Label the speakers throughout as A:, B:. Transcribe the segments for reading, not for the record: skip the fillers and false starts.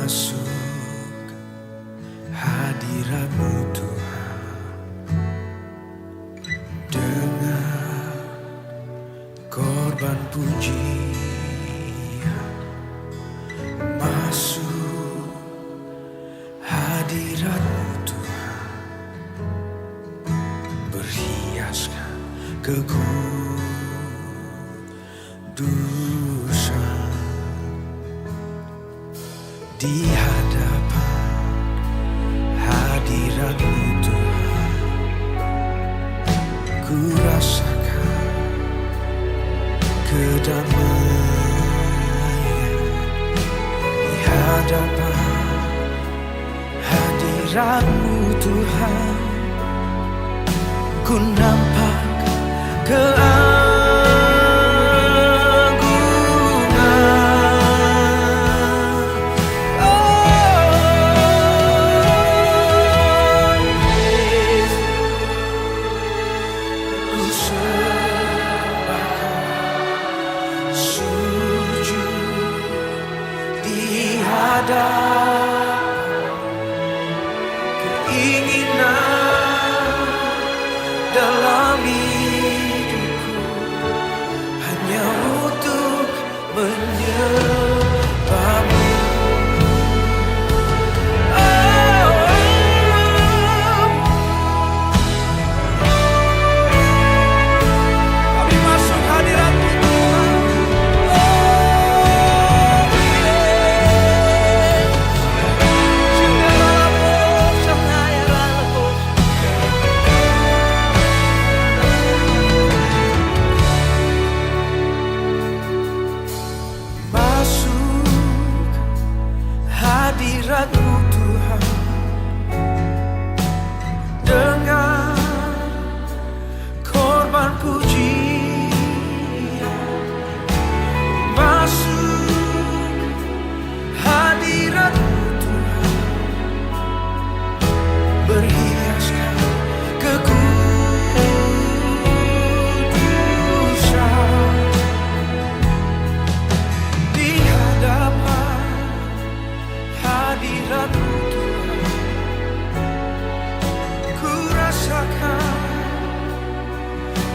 A: masuk hadirat-Mu Tuhan dengan korban pujian, masuk hadirat-Mu Tuhan, berhiaskan kekudusan di hadapan hadirat-Mu Tuhan. Ku rasakan kedamaian di hadapan hadirat-Mu Tuhan. Ku nampak keinginan dalam hidupku hanya untuk menyembah-Mu. Kami masuk hadirat-Mu Tuhan. Hadirat-Mu Tuhan dengan korban pujian, masuk hadirat-Mu Tuhan, berhiaskan kekudusan di hadapan hadirat-Mu Tuhan. Ku rasakan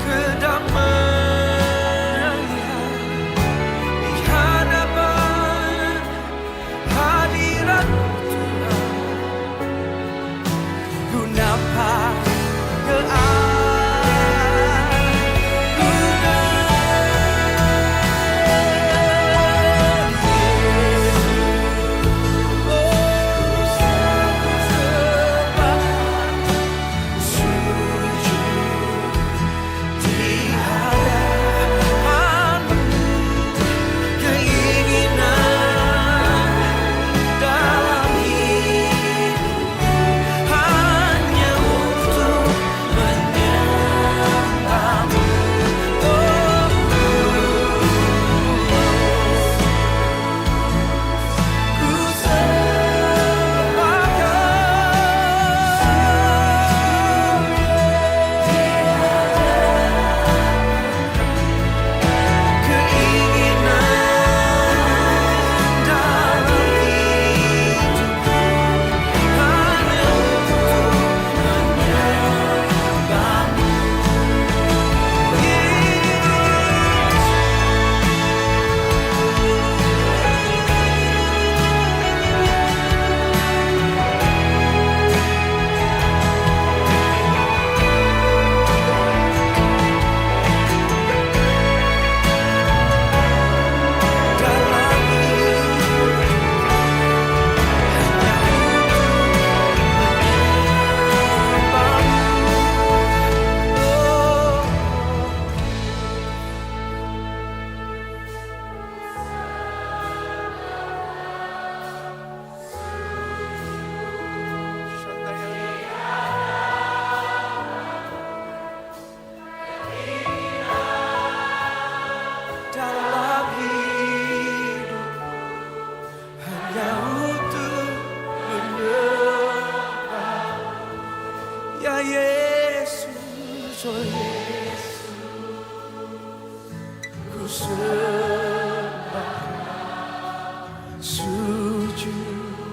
A: kedamaian di hadapan hadirat-Mu Tuhan. Ku nampak Yesus, oh Yesus, ku sembah, sujud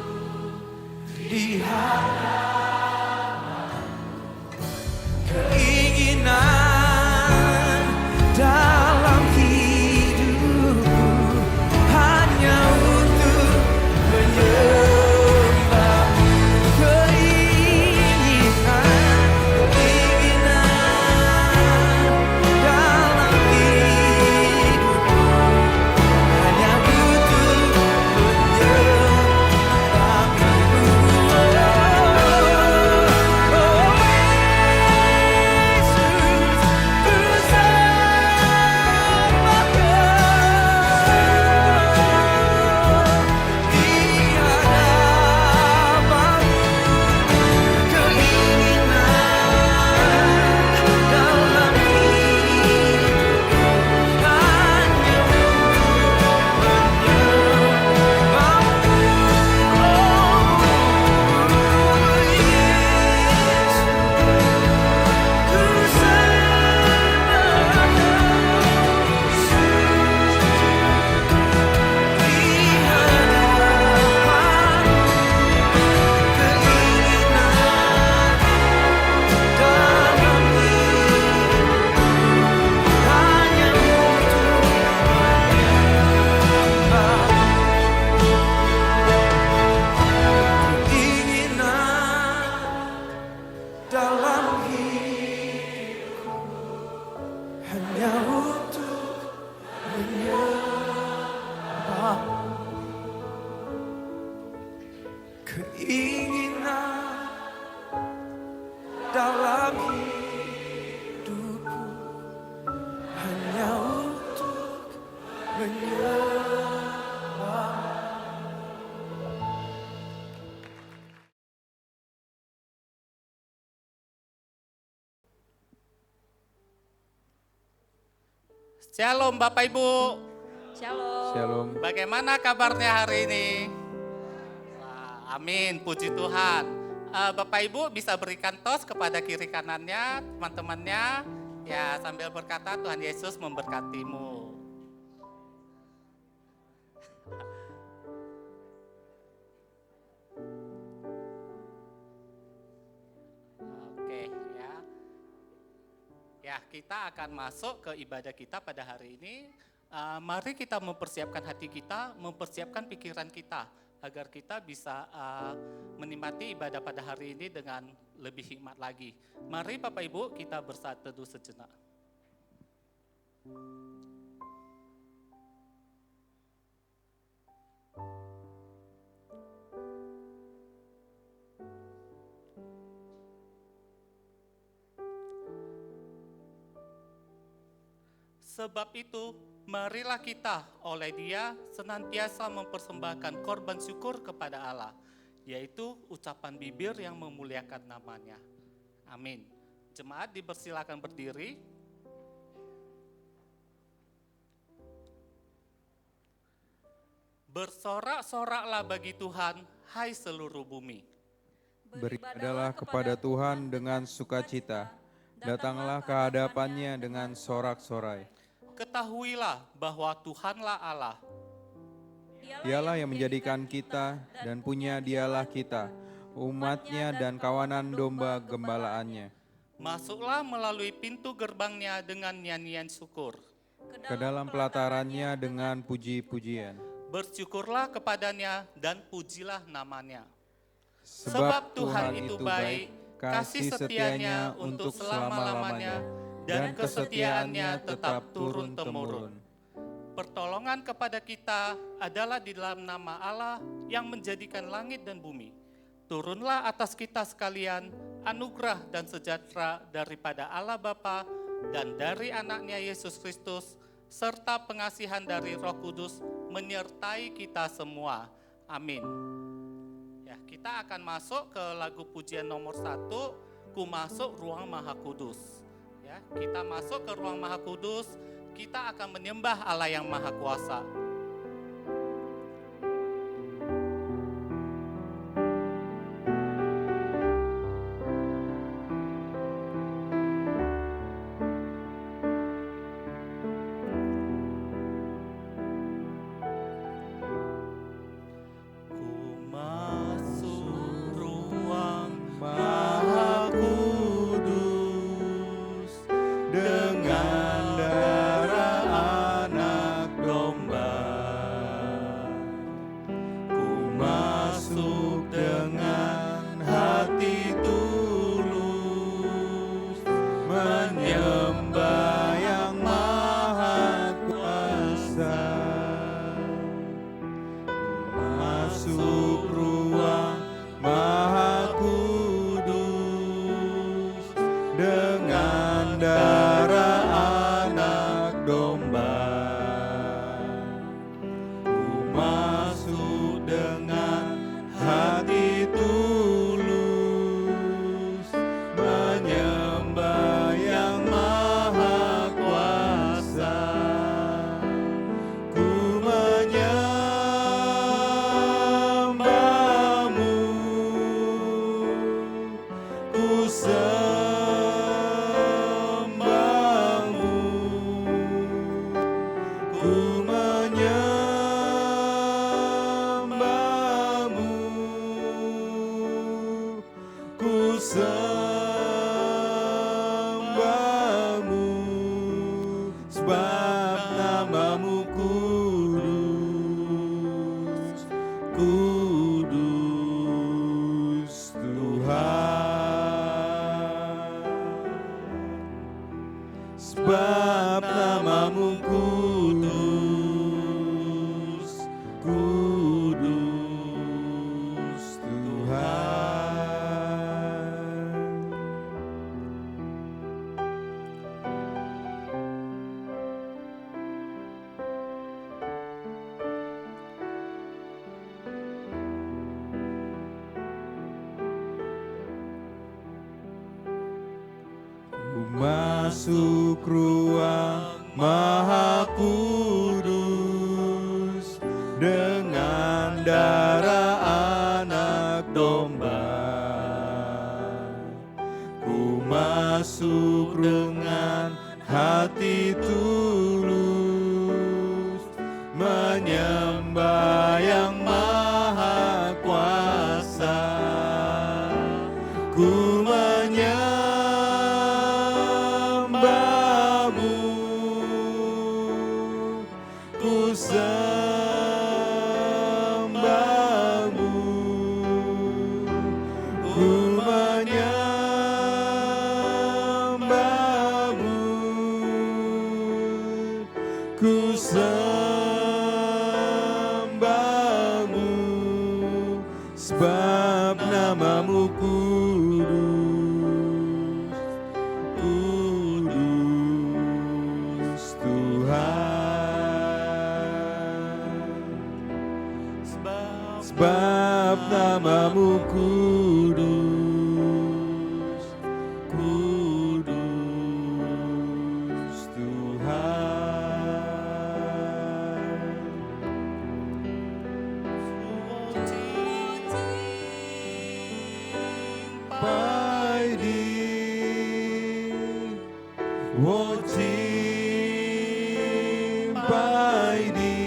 A: keinginan dalam hidupku hanya untuk menyembah.
B: Shalom Bapak Ibu.
C: Shalom.
D: Shalom.
B: Bagaimana kabarnya hari ini? Wah, amin, puji Tuhan. Bapak Ibu bisa berikan tos kepada kiri kanannya, teman-temannya. Ya, sambil berkata Tuhan Yesus memberkatimu. Oke, ya. Ya, kita akan masuk ke ibadah kita pada hari ini. Mari kita mempersiapkan hati kita, mempersiapkan pikiran kita, agar kita bisa menikmati ibadah pada hari ini dengan lebih hikmat lagi. Mari Bapak Ibu kita bersatu teduh sejenak. Sebab itu, marilah kita oleh Dia senantiasa mempersembahkan korban syukur kepada Allah, yaitu ucapan bibir yang memuliakan namanya. Amin. Jemaat dipersilakan berdiri. Bersorak-soraklah bagi Tuhan, hai seluruh bumi.
D: Beribadalah kepada Tuhan dengan sukacita, datanglah ke hadapannya dengan sorak-sorai.
B: Ketahuilah bahwa Tuhanlah Allah.
D: Dialah yang menjadikan kita dan punya dialah kita, umatnya dan kawanan domba gembalaannya.
B: Masuklah melalui pintu gerbangnya dengan nyanyian syukur.
D: Ke dalam pelatarannya dengan puji-pujian.
B: Bersyukurlah kepadanya dan pujilah namanya.
D: Sebab Tuhan itu baik, kasih setianya untuk selama-lamanya, dan kesetiaannya tetap turun-temurun.
B: Pertolongan kepada kita adalah di dalam nama Allah yang menjadikan langit dan bumi. Turunlah atas kita sekalian anugerah dan sejahtera daripada Allah Bapa dan dari anaknya Yesus Kristus, serta pengasihan dari Roh Kudus menyertai kita semua. Amin. Ya, kita akan masuk ke lagu pujian nomor 1, Ku Masuk Ruang Maha Kudus. Ya, kita masuk ke ruang Maha Kudus, kita akan menyembah Allah yang Maha Kuasa.
D: masuk ruang Maha Kudus dengan darah anak domba. Ku masuk dengan hati tulus, menyembah yang Maha Kuasa. Ku menyembahmu, ku sembahmu, ku menyembahmu, ku sembahmu, sebab namamu kudus, kudus Tuhan. Sebab namamu kudus, kudus Tuhan. Sampai di sampai di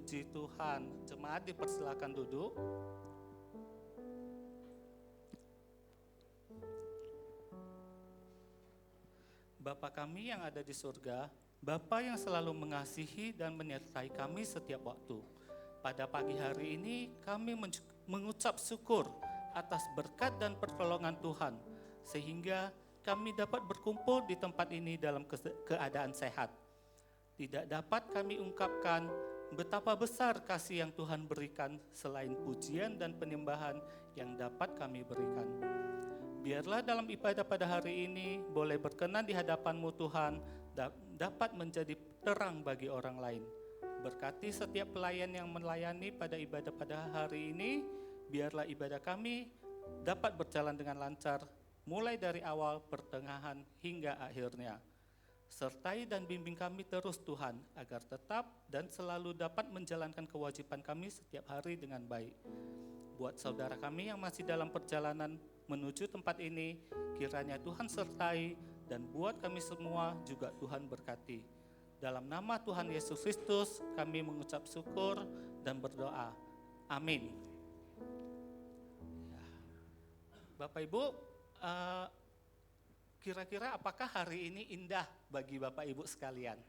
B: Puji Tuhan. Jemaat dipersilakan duduk. Bapa kami yang ada di surga, Bapa yang selalu mengasihi dan menyertai kami setiap waktu. Pada pagi hari ini kami mengucap syukur atas berkat dan pertolongan Tuhan, sehingga kami dapat berkumpul di tempat ini dalam keadaan sehat. Tidak dapat kami ungkapkan betapa besar kasih yang Tuhan berikan selain pujian dan penyembahan yang dapat kami berikan. Biarlah dalam ibadah pada hari ini boleh berkenan di hadapan-Mu Tuhan, dapat menjadi terang bagi orang lain. Berkati setiap pelayan yang melayani pada ibadah pada hari ini, biarlah ibadah kami dapat berjalan dengan lancar, mulai dari awal, pertengahan, hingga akhirnya. Sertai dan bimbing kami terus Tuhan, agar tetap dan selalu dapat menjalankan kewajiban kami setiap hari dengan baik. Buat saudara kami yang masih dalam perjalanan menuju tempat ini, kiranya Tuhan sertai, dan buat kami semua juga Tuhan berkati. Dalam nama Tuhan Yesus Kristus kami mengucap syukur dan berdoa. Amin. Bapak Ibu, kira-kira apakah hari ini indah bagi Bapak Ibu sekalian?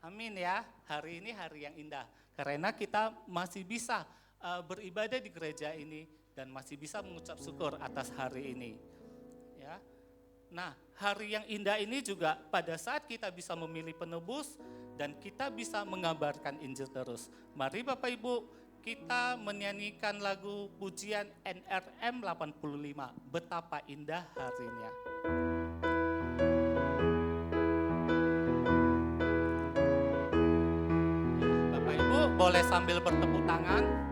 B: Amin ya, hari ini hari yang indah. Karena kita masih bisa beribadah di gereja ini dan masih bisa mengucap syukur atas hari ini. Ya. Nah, hari yang indah ini juga pada saat kita bisa memilih penebus dan kita bisa mengabarkan Injil terus. Mari Bapak Ibu, kita menyanyikan lagu pujian NRM 85, Betapa Indah Harinya. Bapak Ibu boleh sambil bertepuk tangan.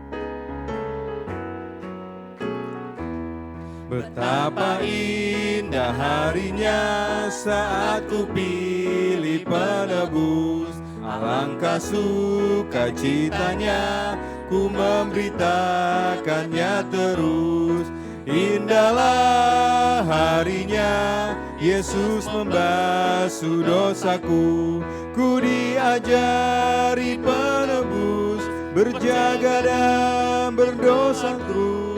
D: Betapa indah harinya saat ku pilih penebus, alangkah sukacitanya ku memberitakannya terus. Indahlah harinya Yesus membasuh dosaku, ku diajari penebus, berjaga dan berdosa terus.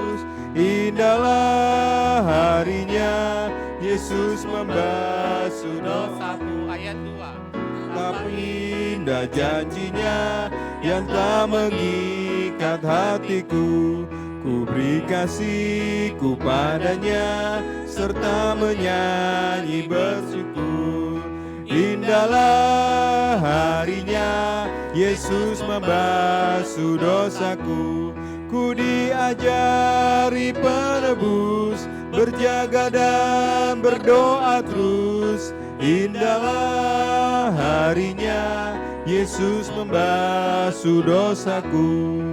D: Indahlah harinya Yesus membasuh dosaku.
B: Ayat 2.
D: Betapa indah janjinya yang telah mengikat hatiku. Ku beri kasihku padanya serta menyanyi bersyukur. Indahlah harinya Yesus membasuh dosaku. Ku diajari penebus, berjaga dan berdoa terus. Indahlah harinya Yesus membasuh dosaku.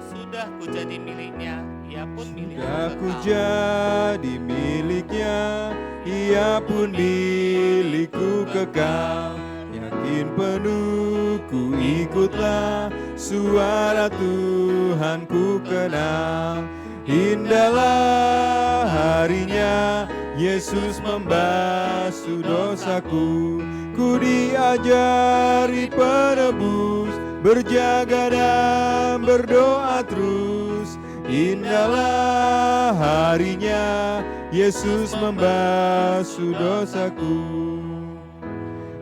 B: Sudah ku jadi miliknya, ia pun milikku
D: Aku
B: kekal.
D: jadi miliknya, ia pun milikku kekal. Yakin penuh ku ikutlah, suara Tuhan ku kenal. Indahlah harinya Yesus membasuh dosaku. Ku diajari penebus, berjaga dan berdoa terus. Indahlah harinya Yesus membasuh dosaku.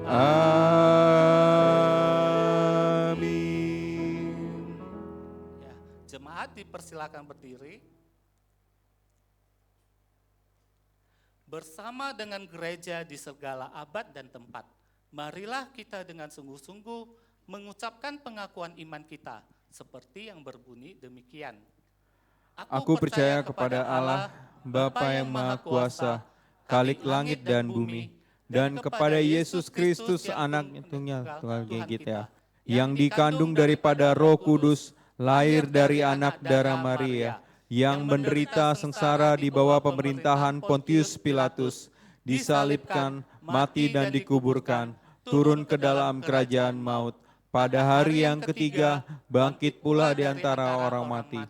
D: Amin.
B: Ya, jemaat dipersilakan berdiri. Bersama dengan gereja di segala abad dan tempat, marilah kita dengan sungguh-sungguh mengucapkan pengakuan iman kita, seperti yang berbunyi demikian.
D: Aku percaya kepada Allah, Bapa yang Maha Kuasa, Khalik langit dan bumi, dan kepada Yesus Kristus, Anak Tunggal kita, yang dikandung daripada Roh Kudus, lahir dari anak darah Maria, yang menderita sengsara di bawah pemerintahan Pontius Pilatus, disalibkan, mati dan dikuburkan, turun ke dalam kerajaan maut. Pada hari yang ketiga, bangkit pula di antara orang mati.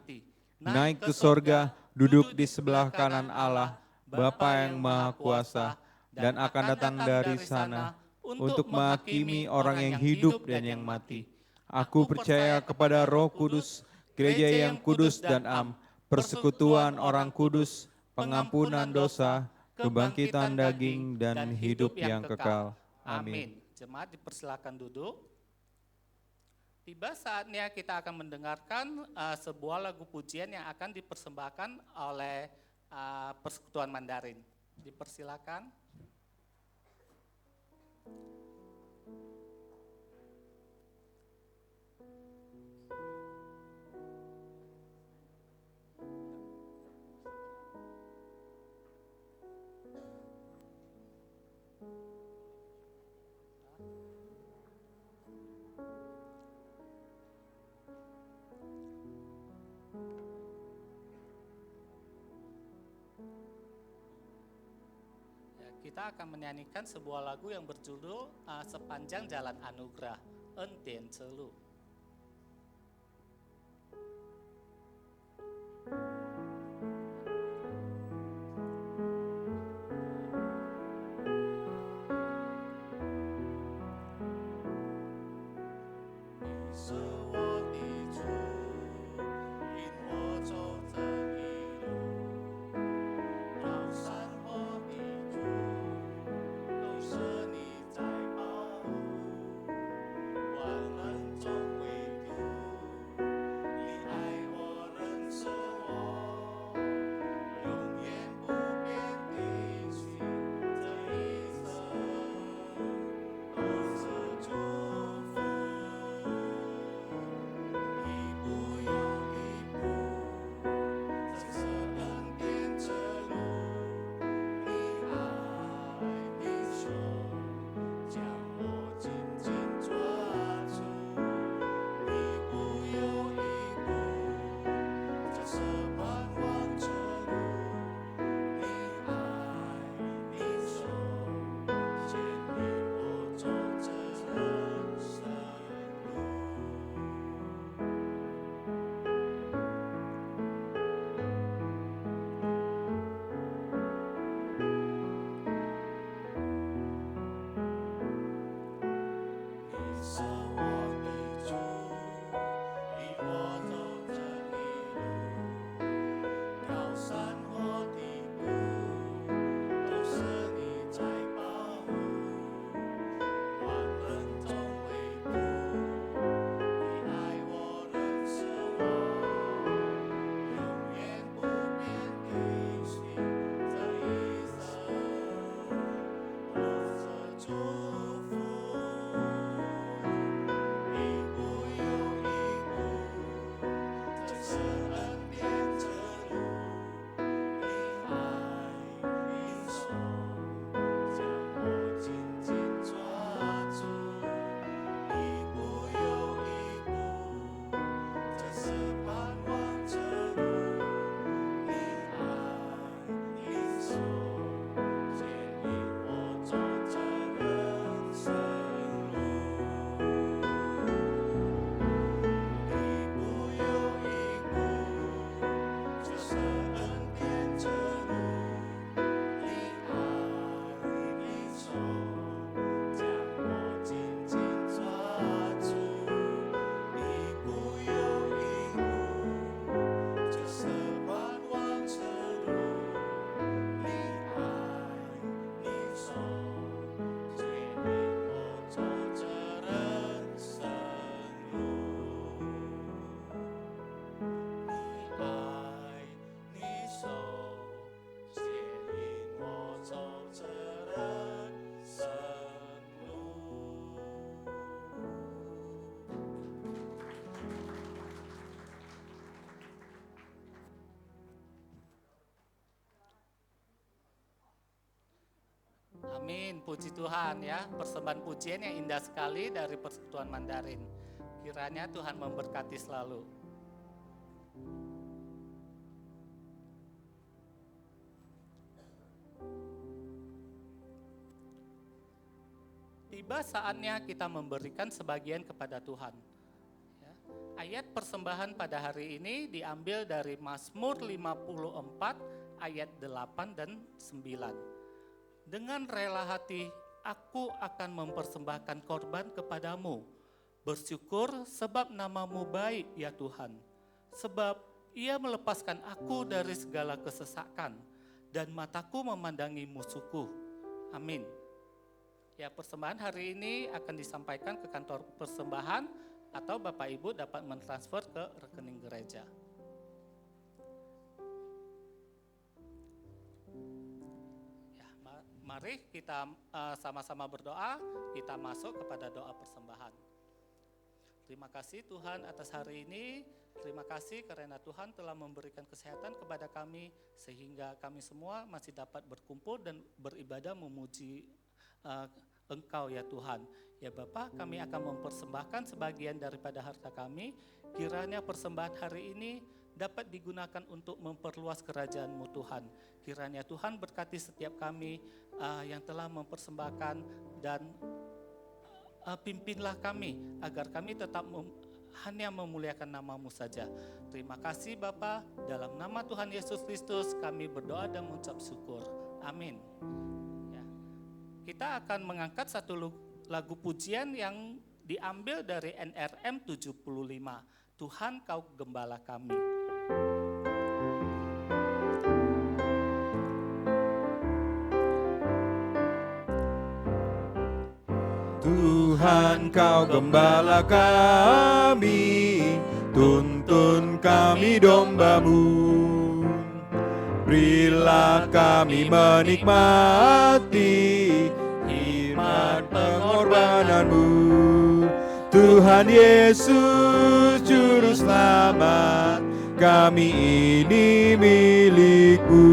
D: Naik ke sorga, duduk di sebelah kanan Allah, Bapa yang Maha Kuasa, dan akan datang dari sana untuk menghakimi orang yang hidup dan yang mati. Aku percaya kepada Roh Kudus, gereja yang kudus dan am, persekutuan orang kudus, pengampunan dosa, kebangkitan daging, dan hidup yang kekal. Amin.
B: Jemaat dipersilakan duduk. Tiba saatnya kita akan mendengarkan sebuah lagu pujian yang akan dipersembahkan oleh Persekutuan Mandarin. Dipersilakan. Kita akan menyanyikan sebuah lagu yang berjudul Sepanjang Jalan Anugerah, Entian Celu. Amin, puji Tuhan ya. Persembahan pujian yang indah sekali dari Persekutuan Mandarin. Kiranya Tuhan memberkati selalu. Tiba saatnya kita memberikan sebagian kepada Tuhan. Ya. Ayat persembahan pada hari ini diambil dari Mazmur 54 ayat 8 dan 9. Dengan rela hati aku akan mempersembahkan korban kepadamu. Bersyukur sebab namamu baik ya Tuhan. Sebab ia melepaskan aku dari segala kesesakan dan mataku memandangi musuhku. Amin. Ya, persembahan hari ini akan disampaikan ke kantor persembahan atau Bapak Ibu dapat mentransfer ke rekening gereja. Ya, mari kita sama-sama berdoa, kita masuk kepada doa persembahan. Terima kasih Tuhan atas hari ini. Terima kasih karena Tuhan telah memberikan kesehatan kepada kami sehingga kami semua masih dapat berkumpul dan beribadah memuji Engkau ya Tuhan. Ya Bapa, kami akan mempersembahkan sebagian daripada harta kami. Kiranya persembahan hari ini dapat digunakan untuk memperluas kerajaan-Mu Tuhan. Kiranya Tuhan berkati setiap kami yang telah mempersembahkan dan pimpinlah kami agar kami tetap hanya memuliakan nama-Mu saja. Terima kasih Bapa, dalam nama Tuhan Yesus Kristus kami berdoa dan mengucap syukur. Amin. Ya. Kita akan mengangkat satu lagu pujian yang diambil dari NRM 75. Tuhan Kau Gembala Kami.
D: Tuhan Kau Gembala kami, tuntun kami domba-Mu. Berilah kami menikmati hikmat pengorbanan-Mu. Tuhan Yesus Juru Selamat, kami ini milik-Mu.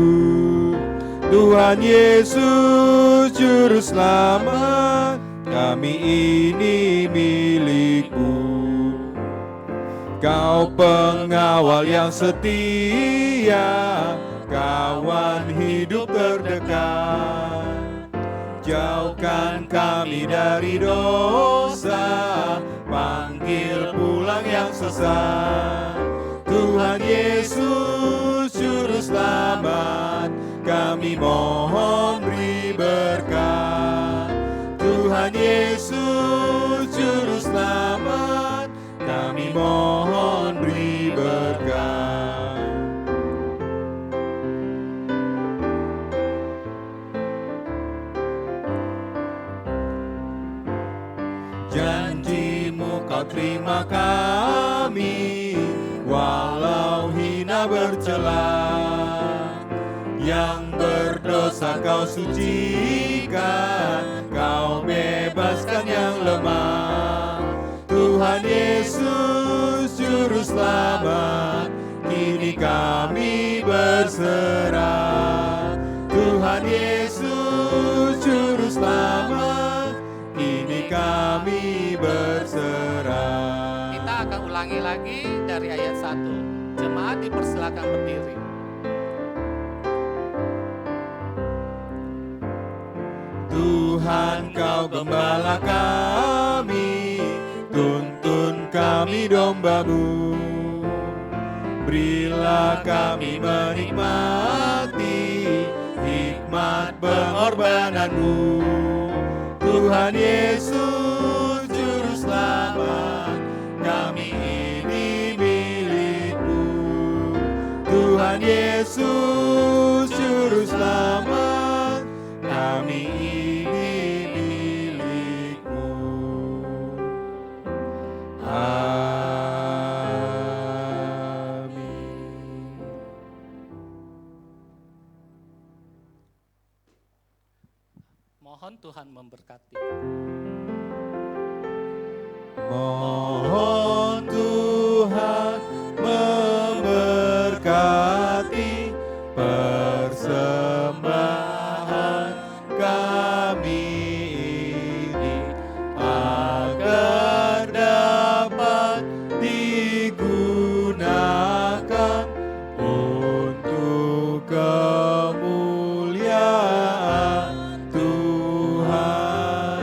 D: Tuhan Yesus Juru Selamat, kami ini milik-Mu. Kau pengawal yang setia, kawan hidup terdekat. Jauhkan kami dari dosa, panggil pulang yang sesat. Tuhan Yesus Juru Selamat, kami mohon beri berkat. Tuhan Yesus Juru Selamat, kami mohon beri berkat. Janji-Mu Kau terima kami, walau hina bercela. Yang berdosa Kau sucikan, Kau bebaskan yang lemah. Tuhan Yesus Juru Selamat, kini kami berserah. Tuhan Yesus Juru Selamat, kini kami berserah.
B: Kita akan ulangi lagi dari ayat 1. Jemaat dipersilakan berdiri.
D: Tuhan Kau Gembala kami, tuntun kami domba-Mu. Berilah kami menikmati hikmat pengorbanan-Mu. Tuhan Yesus Juru Selamat, kami ini milik-Mu. Tuhan Yesus Juru Selamat, kami ini milik-Mu. Amin.
B: Mohon Tuhan memberkati.
D: Mohon Tuhan memberkati persembahan kami digunakan untuk kemuliaan Tuhan.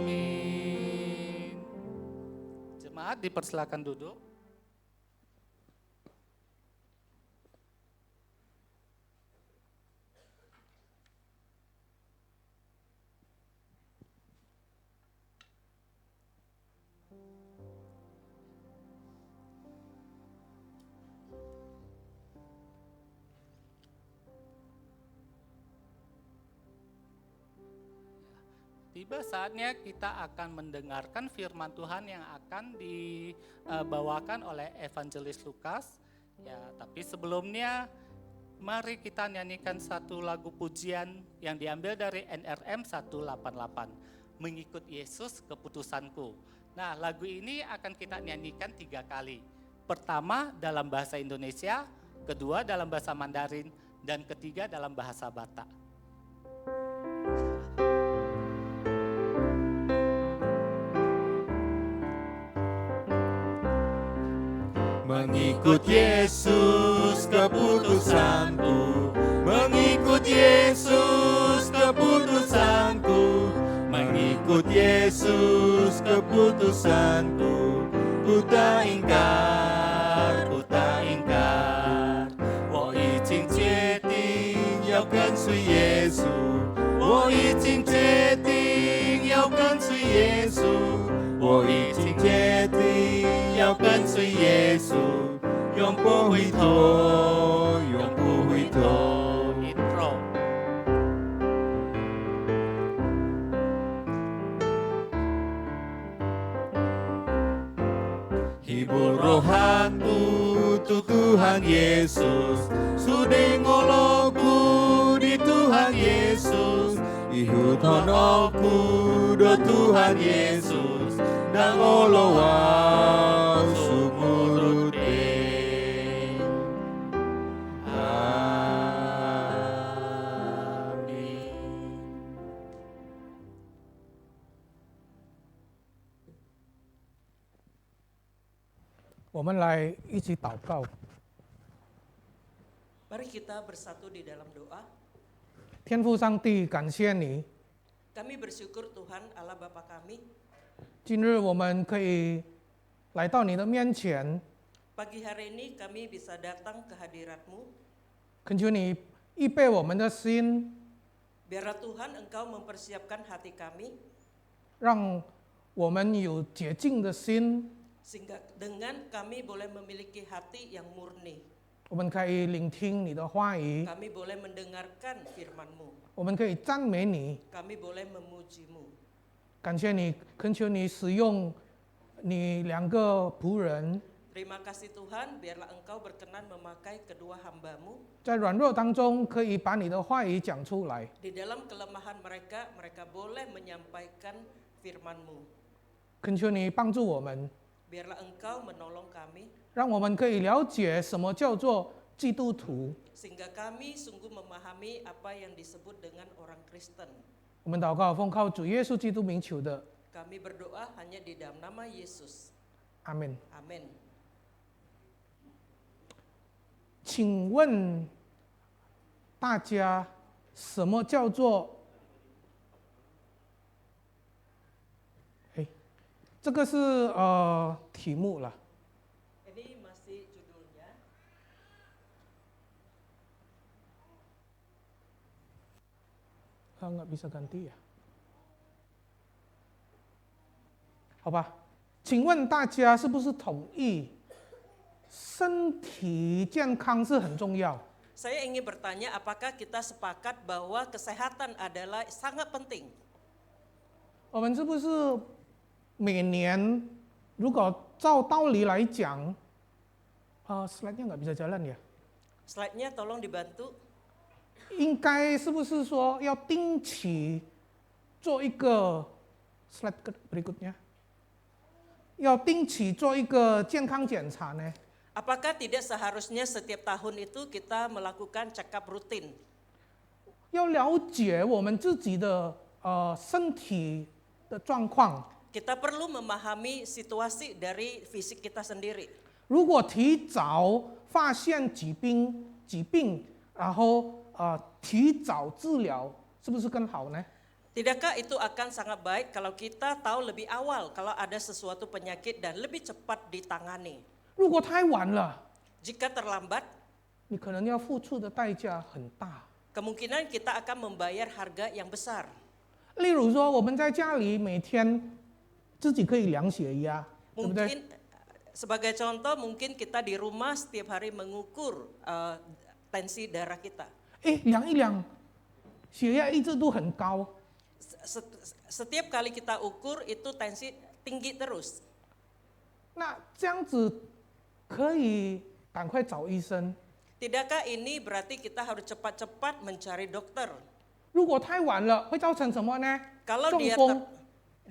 D: Amin.
B: Jemaat dipersilakan duduk. Tiba saatnya kita akan mendengarkan firman Tuhan yang akan dibawakan oleh Evangelis Lukas. Ya, tapi sebelumnya mari kita nyanyikan satu lagu pujian yang diambil dari NRM 188, Mengikut Yesus Keputusanku. Nah, lagu ini akan kita nyanyikan 3 kali. Pertama dalam bahasa Indonesia, kedua dalam bahasa Mandarin, dan ketiga dalam bahasa Batak.
D: Mengikut Yesus keputusanku, mengikut Yesus keputusanku, mengikut Yesus keputusanku. Ku tak ingkar, ku tak ingkar，我已经决定要跟随耶稣，我已经决定要跟随耶稣，我已经决定要跟随耶稣，永不回头，永不回头。
B: Intro.
D: Hibur rohanku untuk Tuhan Yesus, sudi ngolokku di Tuhan Yesus, ihut honolku do Tuhan Yesus, dan ngolowau sumurute. Amin.
C: 我们来一起祷告。
A: Mari kita bersatu di dalam doa.
C: 天父上帝，感谢你，
A: Kami bersyukur Tuhan Allah Bapa kami,
C: 今日我们可以来到你的面前，
A: pagi hari ini kami bisa datang ke hadirat-Mu.
C: 恳求你预备我们的心，
A: Biarlah Tuhan Engkau mempersiapkan hati kami,
C: 让我们有洁净的心，
A: sehingga dengan kami boleh memiliki hati yang murni.
C: 我们可以聆听你的话语，
A: Kami boleh mendengarkan firman-Mu.
C: 我们可以赞美你，
A: Kami boleh memuji-Mu.
C: 感谢你，恳求你使用你2个仆人，
A: Terima kasih Tuhan, biarlah Engkau berkenan memakai kedua hamba-Mu.
C: 在软弱当中可以把你的话语讲出来。
A: Di dalam kelemahan mereka, mereka boleh menyampaikan firman-Mu.
C: 恳求你帮助我们，
A: Biarlah Engkau menolong kami,
C: 让我们可以了解什么叫做基督徒。
A: sehingga kami sungguh memahami apa yang disebut dengan orang Kristen.
C: 我们祷告，奉靠主耶稣基督名求的，
A: Kami berdoa hanya di dalam nama Yesus.
C: 阿门。
A: Amin.
C: 请问大家，什么叫做？这个是题目了。
A: Ini masih judulnya.
C: 他nggak bisa ganti ya？好吧，请问大家是不是同意，身体健康是很重要？
A: Saya ingin bertanya, apakah kita sepakat bahwa kesehatan adalah sangat penting?
C: 我们是不是每年如果照道理来讲，slide-nya nggak bisa jalan ya？
A: Slide-nya tolong dibantu.
C: 应该是不是说要定期做一个 slide berikutnya？ 要定期做一个健康检查呢？
A: Apakah tidak seharusnya setiap tahun itu kita melakukan check up rutin?
C: 要了解我们自己的身体的状况。
A: Kita perlu memahami situasi dari fisik kita sendiri.
C: 如果提早发现疾病，然后提早治疗，是不是更好呢？
A: Tidakkah itu akan sangat baik kalau kita tahu lebih awal kalau ada sesuatu penyakit dan lebih cepat ditangani?
C: 如果太晚了，
A: Jika terlambat,
C: 你可能要付出的代价很大。
A: kemungkinan kita akan membayar harga yang besar.
C: 例如说，我们在家里每天自己可以量血压，对不对？
A: Mungkin sebagai contoh, mungkin kita di rumah setiap hari mengukur tensi darah kita.
C: 量一量，血压一直都很高，
A: Setiap kali kita ukur itu tensi tinggi terus.
C: 那这样子可以赶快找医生。
A: Tidakkah ini berarti kita harus cepat-cepat mencari dokter?
C: 如果太晚了，会造成什么呢？
A: Kalau
C: 中风，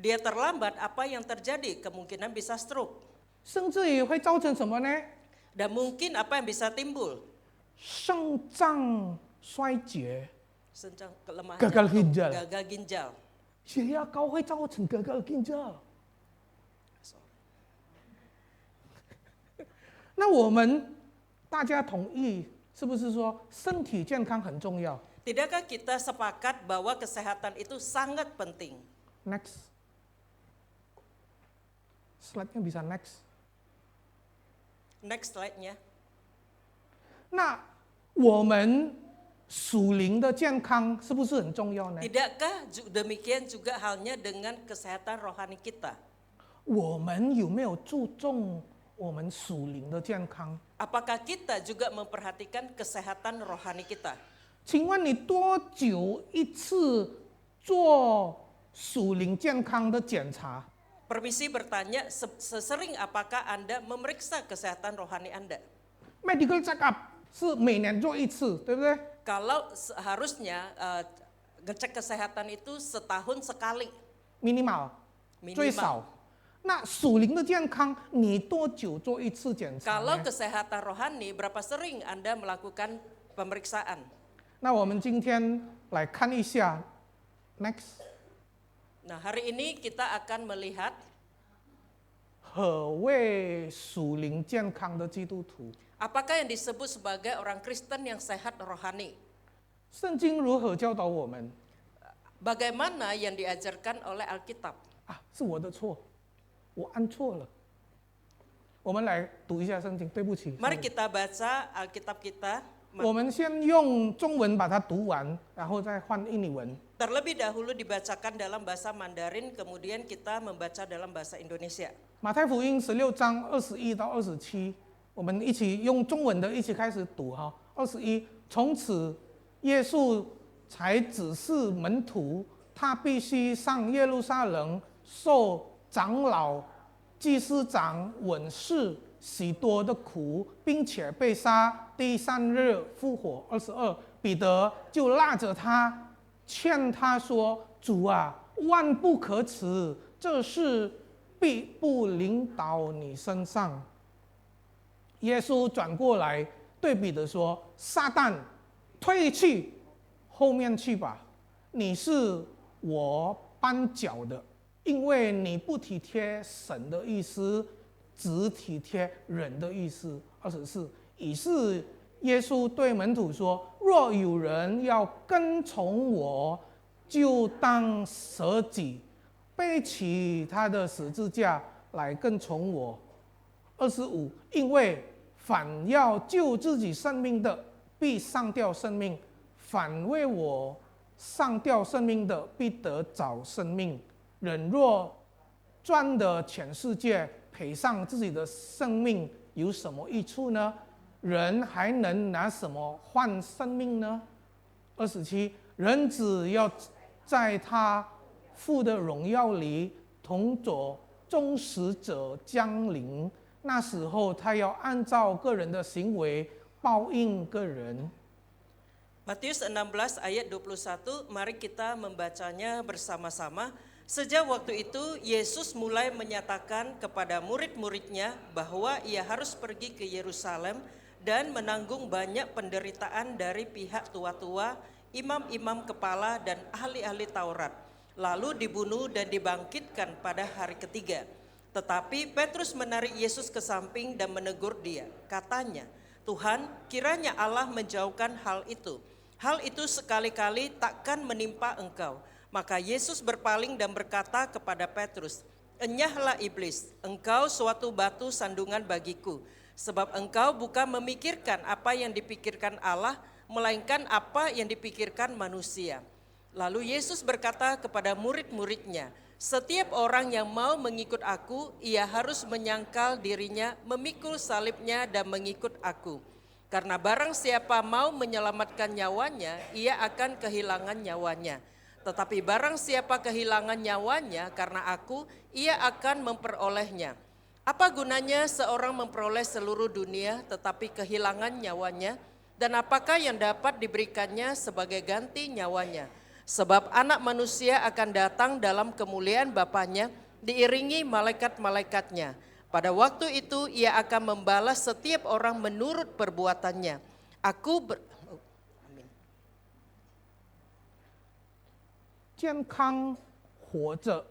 A: dia terlambat, apa yang terjadi? Kemungkinan bisa stroke.
C: 甚至于会造成什么呢？
A: Dan mungkin apa yang bisa timbul?
C: 肾脏衰竭，
A: Sencang kelemahan
C: Gagal
A: jantung,
C: ginjal.
A: gagal ginjal.
C: 血压高会造成gagal ginjal。那我们大家同意，是不是说身体健康很重要
A: Tidakkah kita sepakat bahwa kesehatan itu sangat penting?
C: ？Next， slide-nya bisa next。
A: Next slide-nya.
C: 那我们属灵的健康是不是很重要呢？
A: Tidakkah demikian juga halnya dengan kesehatan rohani kita?
C: 我们有没有注重我们属灵的健康？
A: Apakah kita juga memperhatikan kesehatan rohani kita?
C: 请问你多久一次做属灵健康的检查？
A: Permisi bertanya, sesering apakah Anda memeriksa kesehatan rohani Anda?
C: Medical check up 是每年做一次，对不对？
A: Kalau seharusnya ngecek kesehatan itu setahun sekali
C: minimal 最
A: minimal.
C: 少。那属灵的健康，你多久做一次检查
A: Kalau
C: 呢？
A: kesehatan rohani, berapa sering Anda melakukan pemeriksaan?
C: 那我们今天来看一下 ，next，
A: Nah, hari ini kita akan melihat
C: 何谓属灵健康的基督徒？
A: apakah yang disebut sebagai orang Kristen yang sehat rohani.
C: 圣经如何教导我们？
A: Bagaimana yang diajarkan oleh Alkitab?
C: 是我的错，我按错了。我们来读一下圣经，对不起。
A: Mari kita baca Alkitab kita.
C: 我们先用中文把它读完，然后再换印尼文。
A: Terlebih dahulu dibacakan dalam bahasa Mandarin, kemudian kita membaca dalam bahasa Indonesia.
C: 马太福音16章21到27，我们一起用中文的一起开始读哈。21，从此耶稣才指示门徒，他必须上耶路撒冷，受长老、祭司长、文士许多的苦，并且被杀，第3日复活。22，彼得就拉着他，劝他说：“主啊，万不可耻，这事必不临到你身上。”耶稣转过来对彼得说：“撒旦，退去，后面去吧！你是我绊脚的，因为你不体贴神的意思，只体贴人的意思。24，于是耶稣对门徒说：若有人要跟从我，就当舍己，背起他的十字架来跟从我。25，因为反要救自己生命的，必上吊生命；反为我上吊生命的，必得找生命。人若赚得全世界，赔上自己的生命，有什么益处呢？人还能拿什么换生命呢？27，人子要在他父的荣耀里同着众使者降临，那时候他要按照个人的行为报应个人。
A: Matius 16 ayat 21, mari kita membacanya bersama-sama. Sejak waktu itu, Yesus mulai menyatakan kepada murid-muridnya bahwa ia harus pergi ke Yerusalem dan menanggung banyak penderitaan dari pihak tua-tua, imam-imam kepala, dan ahli-ahli Taurat. lalu dibunuh dan dibangkitkan pada hari ketiga. Tetapi Petrus menarik Yesus ke samping dan menegur dia. Katanya, Tuhan, kiranya Allah menjauhkan hal itu. Hal itu sekali-kali takkan menimpa engkau. Maka Yesus berpaling dan berkata kepada Petrus, Enyahlah iblis, engkau suatu batu sandungan bagiku. Sebab engkau bukan memikirkan apa yang dipikirkan Allah, melainkan apa yang dipikirkan manusia. Lalu Yesus berkata kepada murid-muridnya, setiap orang yang mau mengikut aku, ia harus menyangkal dirinya, memikul salibnya dan mengikut aku. Karena barang siapa mau menyelamatkan nyawanya, ia akan kehilangan nyawanya. Tetapi barang siapa kehilangan nyawanya karena aku, ia akan memperolehnya. Apa gunanya seorang memperoleh seluruh dunia tetapi kehilangan nyawanya? Dan apakah yang dapat diberikannya sebagai ganti nyawanya? Sebab anak manusia akan datang dalam kemuliaan Bapanya, diiringi malaikat-malaikatnya. Pada waktu itu ia akan membalas setiap orang menurut perbuatannya. Amin.
C: 健康活着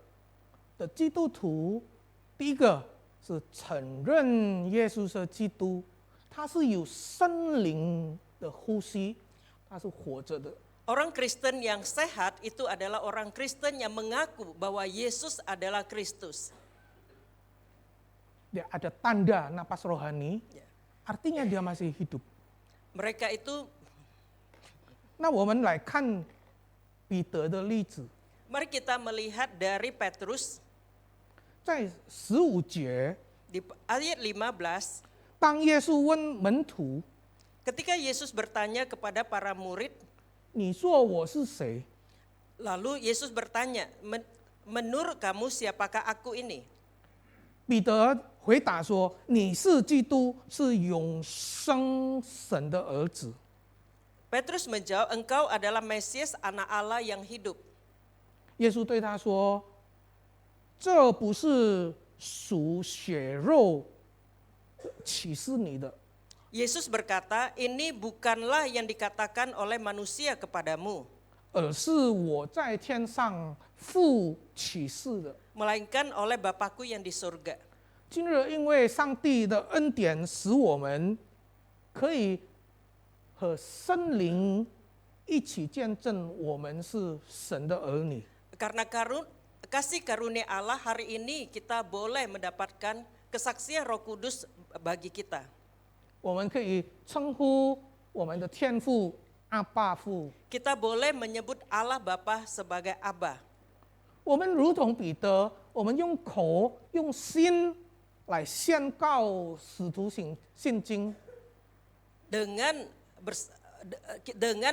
C: 的基督徒，第一个是承认耶稣是基督，他是有生灵的呼吸，他是活着的。
A: Orang Kristen yang sehat itu adalah orang Kristen yang mengaku bahwa Yesus adalah Kristus.
C: Dia ada tanda napas rohani,
A: Ya.
C: artinya dia masih hidup.
A: Mereka itu,
C: 那我们来看彼得的例子，
A: mari kita melihat dari Petrus
C: 在15节，
A: di ayat 15,
C: 当耶稣问门徒
A: ketika Yesus bertanya kepada para murid,
C: 你说我是谁？
A: lalu Yesus bertanya, menurut kamu siapakah aku ini?
C: 彼得回答说：“你是基督，是永生神的儿子。”
A: Petrus menjawab, engkau adalah Mesias, anak Allah yang hidup.
C: 耶稣对他说：“这不是属血肉启示你的，
A: Yesus berkata, ini bukanlah yang dikatakan oleh manusia kepadamu,
C: 而是我在天上父启示的。
A: melainkan oleh Bapakku yang di surga.
C: 今日因为上帝的恩典，使我们可以和圣灵一起见证我们是神的儿女。
A: Karena kasih karunia Allah, hari ini kita boleh mendapatkan kesaksian Roh Kudus bagi kita.
C: 我们可以称呼我们的天父阿爸父。
A: Kita boleh menyebut Allah Bapa sebagai Abba.
C: 我们如同彼得，我们用口用心来宣告使徒信经。
A: Dengan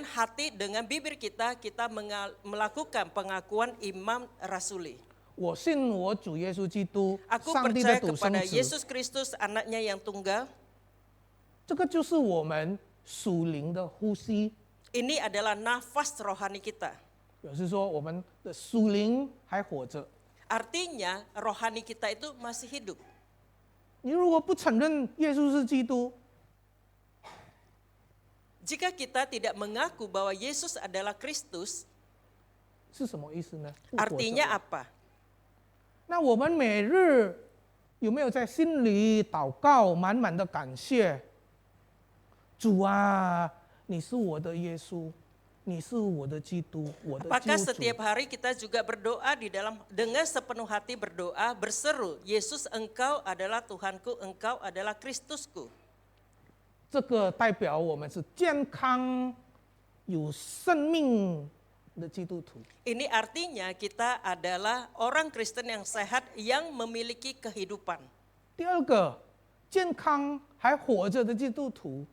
A: hati, dengan bibir kita melakukan pengakuan imam rasuli.
C: 我信我主耶稣基督，
A: Aku
C: 上帝的
A: percaya
C: 独生
A: kepada
C: 子。
A: Yesus Kristus, anaknya yang tunggal.
C: 这个就是我们属灵的呼吸，
A: Ini adalah nafas rohani kita.
C: 表示说我们的属灵还活着。
A: Artinya rohani kita itu masih hidup.
C: 你如果不承认耶稣是基督，
A: Jika kita tidak mengaku bahwa Yesus adalah Kristus,
C: 是什么意思呢？不活着
A: artinya apa?
C: 那我们每日有没有在心里祷告，满满的感谢主啊？你是我的耶稣，你是我的基督，我的
A: Apakah
C: 救主。
A: setiap hari kita juga berdoa dengan sepenuh hati berdoa, berseru, Yesus engkau adalah Tuhanku, engkau adalah Kristusku.
C: 这个代表我们是健康、有生命的基督徒。
A: Ini artinya kita adalah orang Kristen yang sehat yang memiliki kehidupan.
C: 第二个，健康还活着的基督徒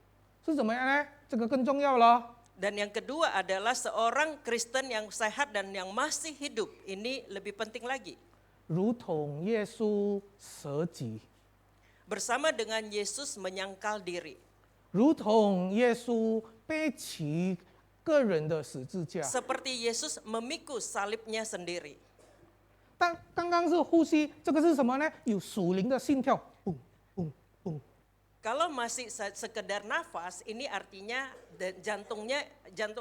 C: 是怎么样呢？这个更重要了。
A: Dan yang kedua adalah seorang Kristen yang sehat dan yang masih hidup. Ini lebih penting lagi.
C: 如同耶稣舍己，
A: Bersama dengan Yesus menyangkal diri.
C: 如同耶稣背起个人的十字架。
A: Seperti Yesus memikul salibnya sendiri.
C: 但刚刚是呼吸，这个是什么呢？有属灵的心跳，嘣嘣嘣。
A: Kalau masih sekedar nafas, ini artinya jantung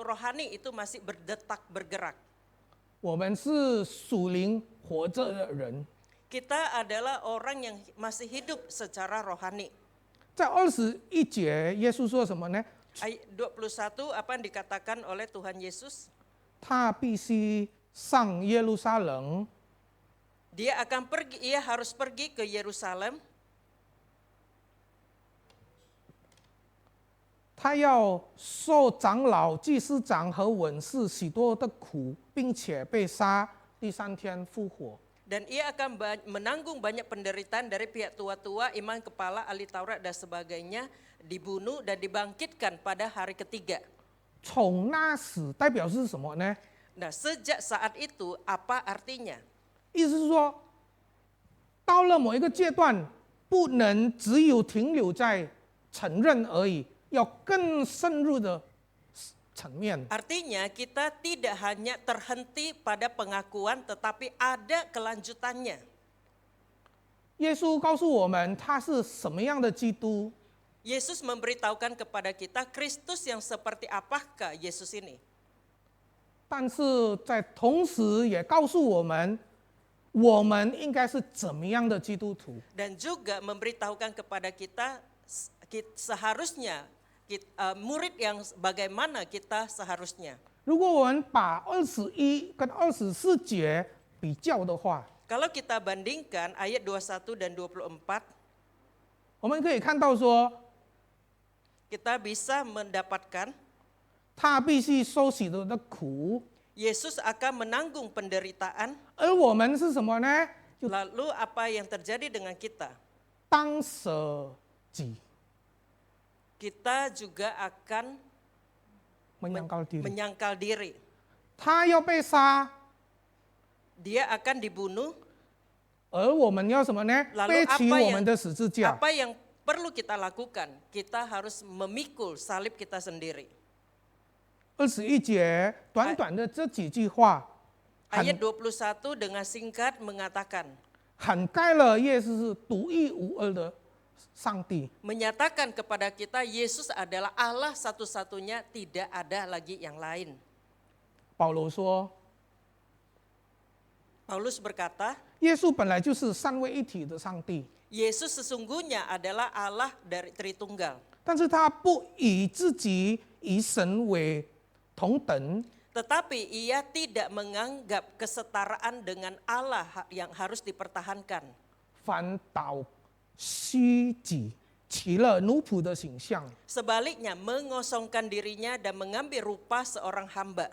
A: rohani itu masih berdetak, bergerak.
C: 我们是属灵活着的人。
A: Kita adalah orang yang masih hidup secara rohani.
C: 在21节，耶稣说什么呢？
A: Ayat 21 apa yang dikatakan oleh Tuhan Yesus?
C: 他必须上耶路撒冷，
A: Dia harus pergi ke Yerusalem.
C: 他要受长老、祭司长和文士许多的苦，并且被杀，第3天复活。
A: Dan ia akan menanggung banyak penderitaan dari pihak tua-tua, imam kepala, ahli Taurat dan sebagainya, dibunuh dan dibangkitkan pada hari ketiga.
C: 从那死代表是什么呢？
A: Nah, sejak saat itu apa artinya?
C: 意思是说，到了某一个阶段，不能只有停留在承认而已，要更深入的层面。
A: Artinya kita tidak hanya terhenti pada pengakuan tetapi ada kelanjutannya.
C: 耶稣告诉我们他是什么样的基督，
A: Yesus memberitahukan kepada kita Kristus yang seperti apakah Yesus ini.
C: 但是在同时也告诉我们，我们应该是怎么样的基督徒。
A: Dan juga memberitahukan kepada kita seharusnya murid yang bagaimana kita seharusnya.
C: 如果我们把21跟24节比较的话，
A: Kalau kita bandingkan ayat 21 dan 24,
C: 我们可以看到说，
A: kita bisa mendapatkan
C: 他必须受许多的苦，
A: Yesus akan menanggung penderitaan.
C: 而我们是什么呢？
A: Lalu apa yang terjadi dengan kita?
C: 当舍己，
A: Kita juga akan
C: menyangkal diri。
A: menyangkal diri.
C: 他要被杀，
A: Dia akan dibunuh.
C: 而我们要什么呢？
A: Lalu
C: 背起
A: apa
C: 我们的十字架。
A: Apa yang perlu kita lakukan? Kita harus memikul salib kita sendiri.
C: 21节短短的这几句话，
A: Ayat 21 dengan singkat mengatakan,
C: 涵盖了耶稣是独一无二的上帝。
A: menyatakan kepada kita Yesus adalah Allah satu-satunya, tidak ada lagi yang lain.
C: 保罗说，
A: Paulus berkata,
C: 耶稣本来就是三位一体的上帝，
A: Yesus sesungguhnya adalah Allah dari Tritunggal.
C: 但是他不以自己与神为同等，
A: Tetapi ia tidak menganggap kesetaraan dengan Allah yang harus dipertahankan.
C: 反倒虚己，起了奴仆的形象，
A: Sebaliknya mengosongkan dirinya dan mengambil rupa seorang hamba.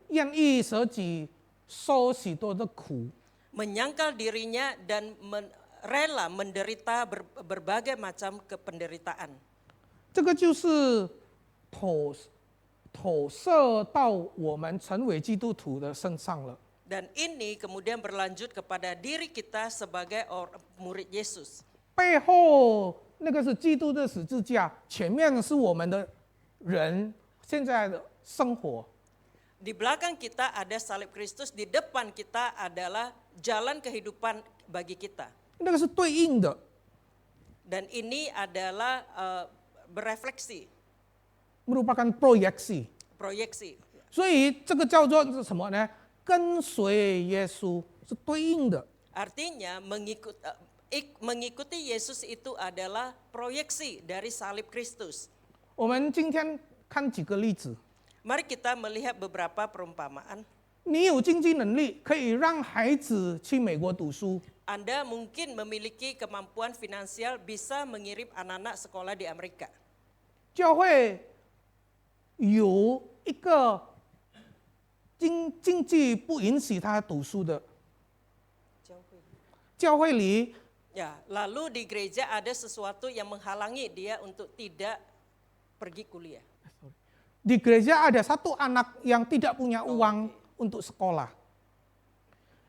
C: 愿意舍己，受许多的苦。
A: Menyangkal dirinya dan rela menderita berbagai macam penderitaan.
C: 这个就是投射到我们成为基督徒的身上了。
A: Dan ini kemudian berlanjut kepada diri kita sebagai murid Yesus.
C: 背后那个是基督的十字架，前面是我们的人现在的生活。
A: Di belakang kita ada salib Kristus, di depan kita adalah jalan kehidupan bagi kita.
C: 那个是对应的，
A: Dan ini adalah berefleksi,
C: merupakan proyeksi。
A: proyeksi.
C: 所以这个叫做什么呢？跟随耶稣是对应的。
A: Artinya mengikuti Yesus itu adalah proyeksi dari salib Kristus.
C: 我们今天看几个例子。
A: Mari kita melihat beberapa perumpamaan.
C: 你有经济能力，可以让孩子去美国读书，
A: Anda mungkin memiliki kemampuan finansial bisa mengirim anak-anak sekolah di Amerika.
C: 教会有一个经济不允许他读书的，教会里
A: Ya, lalu di gereja ada sesuatu yang menghalangi dia untuk tidak pergi kuliah.
C: di gereja ada satu anak yang tidak punya uang untuk sekolah，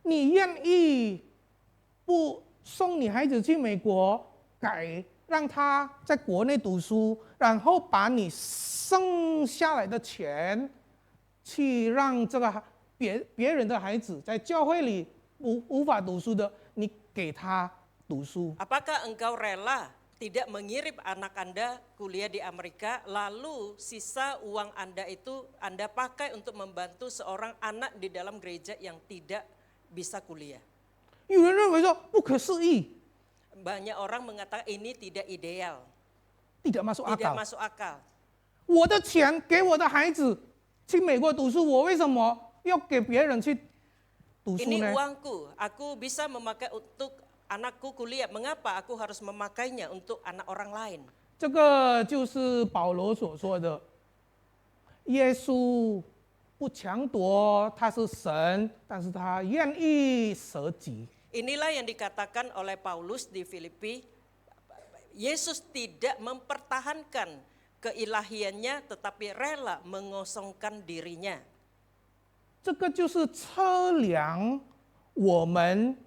C: 你愿意不送你孩子去美国，让他在国内读书，然后把你剩下来的钱去让这个别人的孩子在教会里无法读书的，你给他读书。
A: Apakah engkau rela tidak mengirim anak Anda kuliah di Amerika, lalu sisa uang Anda itu Anda pakai untuk membantu seorang anak di dalam gereja yang tidak bisa kuliah.
C: 有人认为说不可思议，
A: Banyak orang mengatakan ini tidak ideal,
C: tidak masuk akal。
A: tidak masuk akal.
C: 我的钱给我的孩子去美国读书，我为什么要给别人去读书
A: Ini
C: 呢？
A: uangku, aku bisa memakai untuk anakku kuliah. Mengapa aku harus memakainya untuk anak orang lain?
C: 这个就是保罗所说的，耶稣不强夺，他是神，但是他愿意舍己。
A: Inilah yang dikatakan oleh Paulus di Filipi. Yesus tidak mempertahankan keilahiannya, tetapi rela mengosongkan dirinya.
C: 这个就是测量我们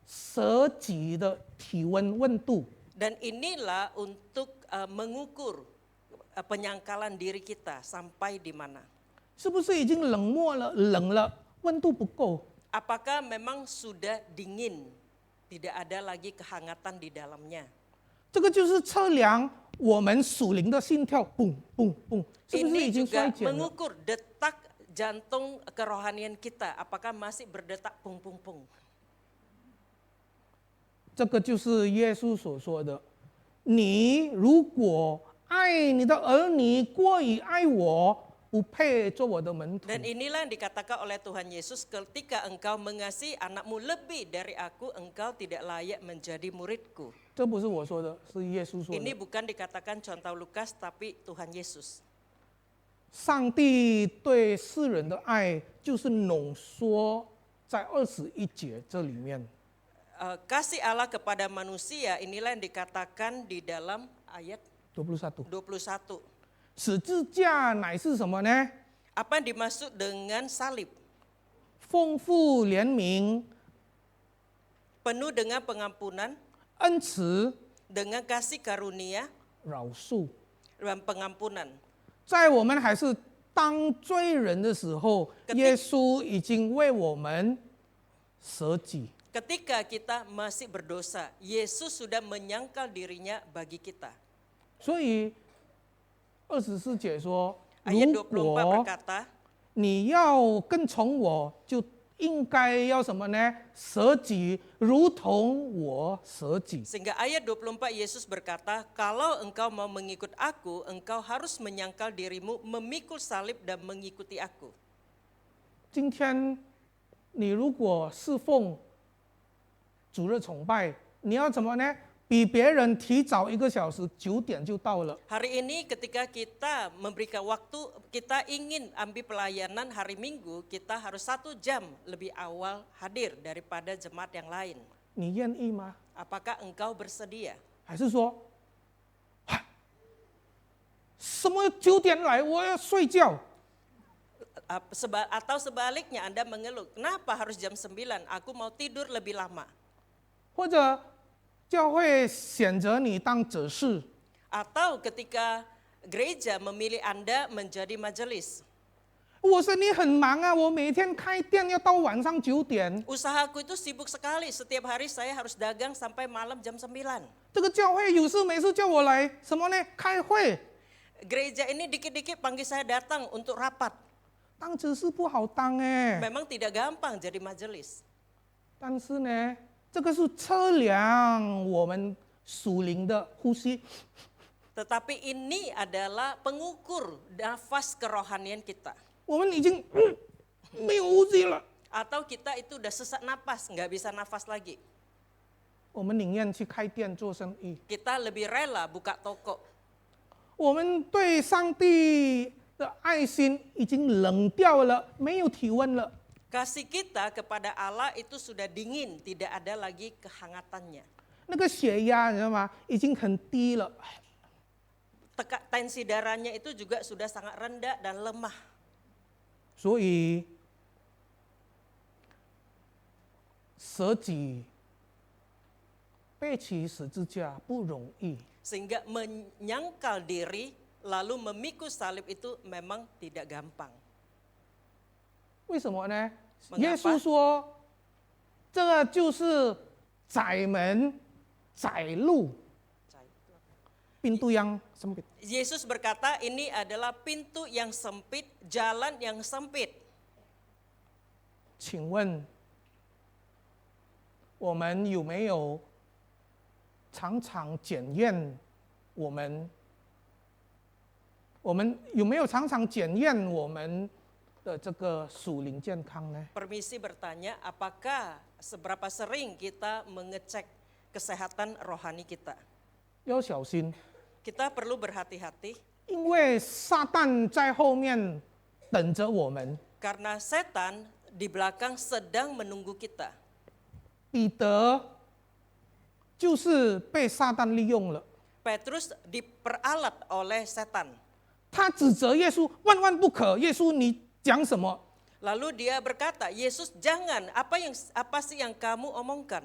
C: 舍己的体温度。
A: Dan inilah untuk mengukur penyangkalan diri kita sampai di mana.
C: 是不是已经冷漠了、冷了，温度不够？
A: Apakah memang sudah dingin, tidak ada lagi kehangatan di dalamnya?
C: 这个就是测量我们属灵的心跳，蹦蹦蹦，是不是
A: Ini
C: 已经
A: juga
C: 衰减了？
A: mengukur detak jantung kerohanian kita, apakah masih berdetak pung pung pung.
C: 这个就是耶稣所说的：你如果爱你的儿女过于爱我，不配做我的门徒。
A: Dan inilah yang dikatakan oleh Tuhan Yesus, ketika engkau mengasihi anakmu lebih dari aku, engkau tidak layak menjadi muridku.
C: 这不是我说的，是耶稣说
A: Ini
C: 的。
A: bukan dikatakan contoh Lukas, tapi Tuhan Yesus.
C: 上帝对世人的爱，就是浓缩在21节这里面。
A: Kasih Allah kepada manusia, inilah yang dikatakan di dalam ayat
C: 21
A: 21.
C: 十字架乃是什么呢？
A: Apa yang dimaksud dengan salib?
C: 丰富怜悯、
A: Penuh dengan pengampunan,
C: 恩慈、
A: dengan kasih karunia,
C: 饶恕。
A: dan pengampunan.
C: 在我们还是当罪人的时候，
A: Ketik-
C: 耶稣已经为我们舍己。
A: Ketika kita masih berdosa, Yesus sudah menyangkal dirinya bagi kita.
C: 所以24节说，
A: Ayat
C: 如
A: 24
C: 果
A: berkata,
C: 你要跟从我，就应该要什么呢？舍己，如同我舍己。
A: sehingga ayat 24 Yesus berkata, kalau engkau mau mengikut aku, engkau harus menyangkal dirimu, memikul salib dan mengikuti aku.
C: 今天你如果侍奉主日崇拜，你要怎么呢？比别人提早1个小时，9点就到了。
A: Hari ini ketika kita memberikan waktu, kita ingin ambil pelayanan hari Minggu, kita harus 1 jam lebih awal hadir daripada jemaat yang lain.
C: 你愿意吗？
A: Apakah engkau bersedia?
C: 还是说，嗨什么9点来？我要睡觉。
A: Atau sebaliknya Anda mengeluh, kenapa harus jam 9? Aku mau tidur lebih lama.
C: 或者教会选择你当执事，
A: Atau ketika gereja memilih Anda menjadi majelis.
C: 我生意很忙啊，我每天开店要到晚上9点。
A: Usahaku itu sibuk sekali, setiap hari saya harus dagang sampai malam jam 9.
C: 这个教会有事没事叫我来什么呢？开会。
A: Gereja ini dikit-dikit panggil saya datang untuk rapat.
C: 当执事不好当哎，
A: Memang tidak gampang jadi majelis.
C: 但是呢，这个是测量我们属灵的呼吸。
A: Tetapi ini adalah pengukur nafas kerohanian kita.
C: 我们已经没有呼吸了，
A: Atau kita itu udah sesak napas, nggak bisa nafas lagi.
C: 我们宁愿去开店做生意。
A: Kita lebih rela buka toko.
C: 我们对上帝的爱心已经冷掉了，没有体温了。
A: Kasih kita kepada Allah itu sudah dingin, tidak ada lagi kehangatannya.
C: 那个血压你知道吗？已经很低了。
A: Tensi darahnya itu juga sudah sangat rendah dan lemah.
C: 所以舍己、背起十字架不容易。
A: Sehingga menyangkal diri lalu memikul salib itu memang tidak gampang.
C: 为什么呢？
A: Mengapa?
C: 耶稣说，这个就是窄门窄路， pintu yang sempit.
A: Yesus berkata ini adalah pintu yang sempit, jalan yang sempit.
C: 请问，我们有没有常常检验我们有没有常常检验我们的这个属灵健康呢？
A: Permisi bertanya, apakah seberapa sering kita mengecek kesehatan rohani kita?
C: 要小心，
A: Kita perlu berhati-hati
C: 因为撒旦在后面等着我们。
A: karena setan di belakang sedang menunggu kita.
C: 彼得就是被撒旦利用了，
A: Petrus diperalat oleh setan.
C: 他指责耶稣万万不可，耶稣你讲什么？
A: Lalu dia berkata, Yesus jangan, apa sih yang kamu omongkan?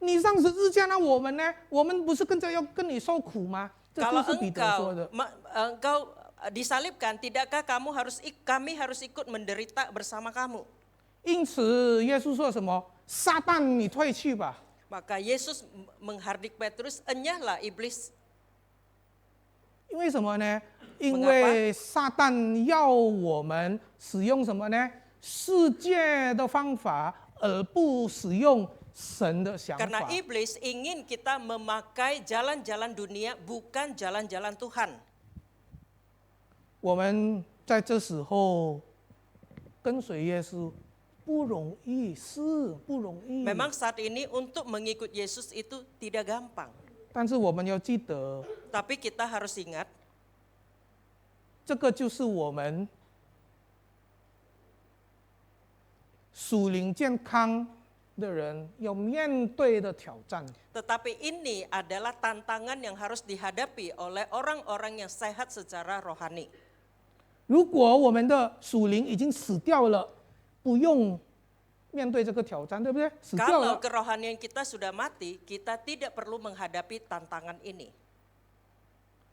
C: 你上十字架，那我们呢？我们不是跟着要跟你受苦吗？这就
A: Kalau
C: 是彼得说的。
A: engkau disalibkan, tidakkah kami harus ikut menderita bersama kamu?
C: 因此，耶稣说什么？撒旦，你退去吧。
A: Maka Yesus menghardik Petrus, enyahlah iblis.
C: 因为什么呢？因为撒旦要我们使用什么呢？世界的方法，而不使用神的想
A: Karena
C: 法。
A: iblis ingin kita memakai jalan-jalan dunia, bukan jalan-jalan Tuhan.
C: 我们在这时候跟随耶稣不容易，是不容易。
A: Memang saat ini untuk mengikut Yesus itu tidak gampang.
C: 但是我们要记得，
A: Tapi kita harus ingat,
C: 这个就是我们属灵健康的人要面对的挑战。
A: tetapi ini adalah tantangan yang harus dihadapi oleh orang-orang yang sehat secara rohani.
C: 如果我们的属灵已经死掉了，不用面对这个挑战，对不对？死掉
A: Kalau
C: 了，
A: kerohanian kita sudah mati, kita tidak perlu menghadapi tantangan ini.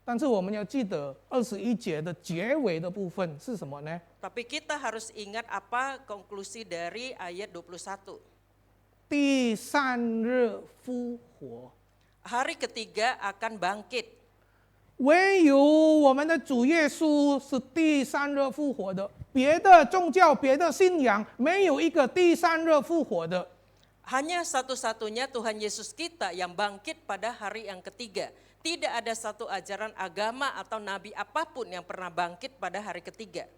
C: 但是我们要记得21节的结尾的部分是什么呢？
A: Tapi kita harus ingat apa konklusi dari ayat 21.
C: 第三日复活。
A: Hari ketiga akan bangkit.
C: 唯有我们的主耶稣是第三日复活的，别的宗教、别的信仰没有一个第三日复活的。
A: Hanya satu-satunya Tuhan Yesus kita yang bangkit pada hari yang ketiga. Tidak ada satu ajaran agama atau nabi apapun yang pernah bangkit pada hari ketiga.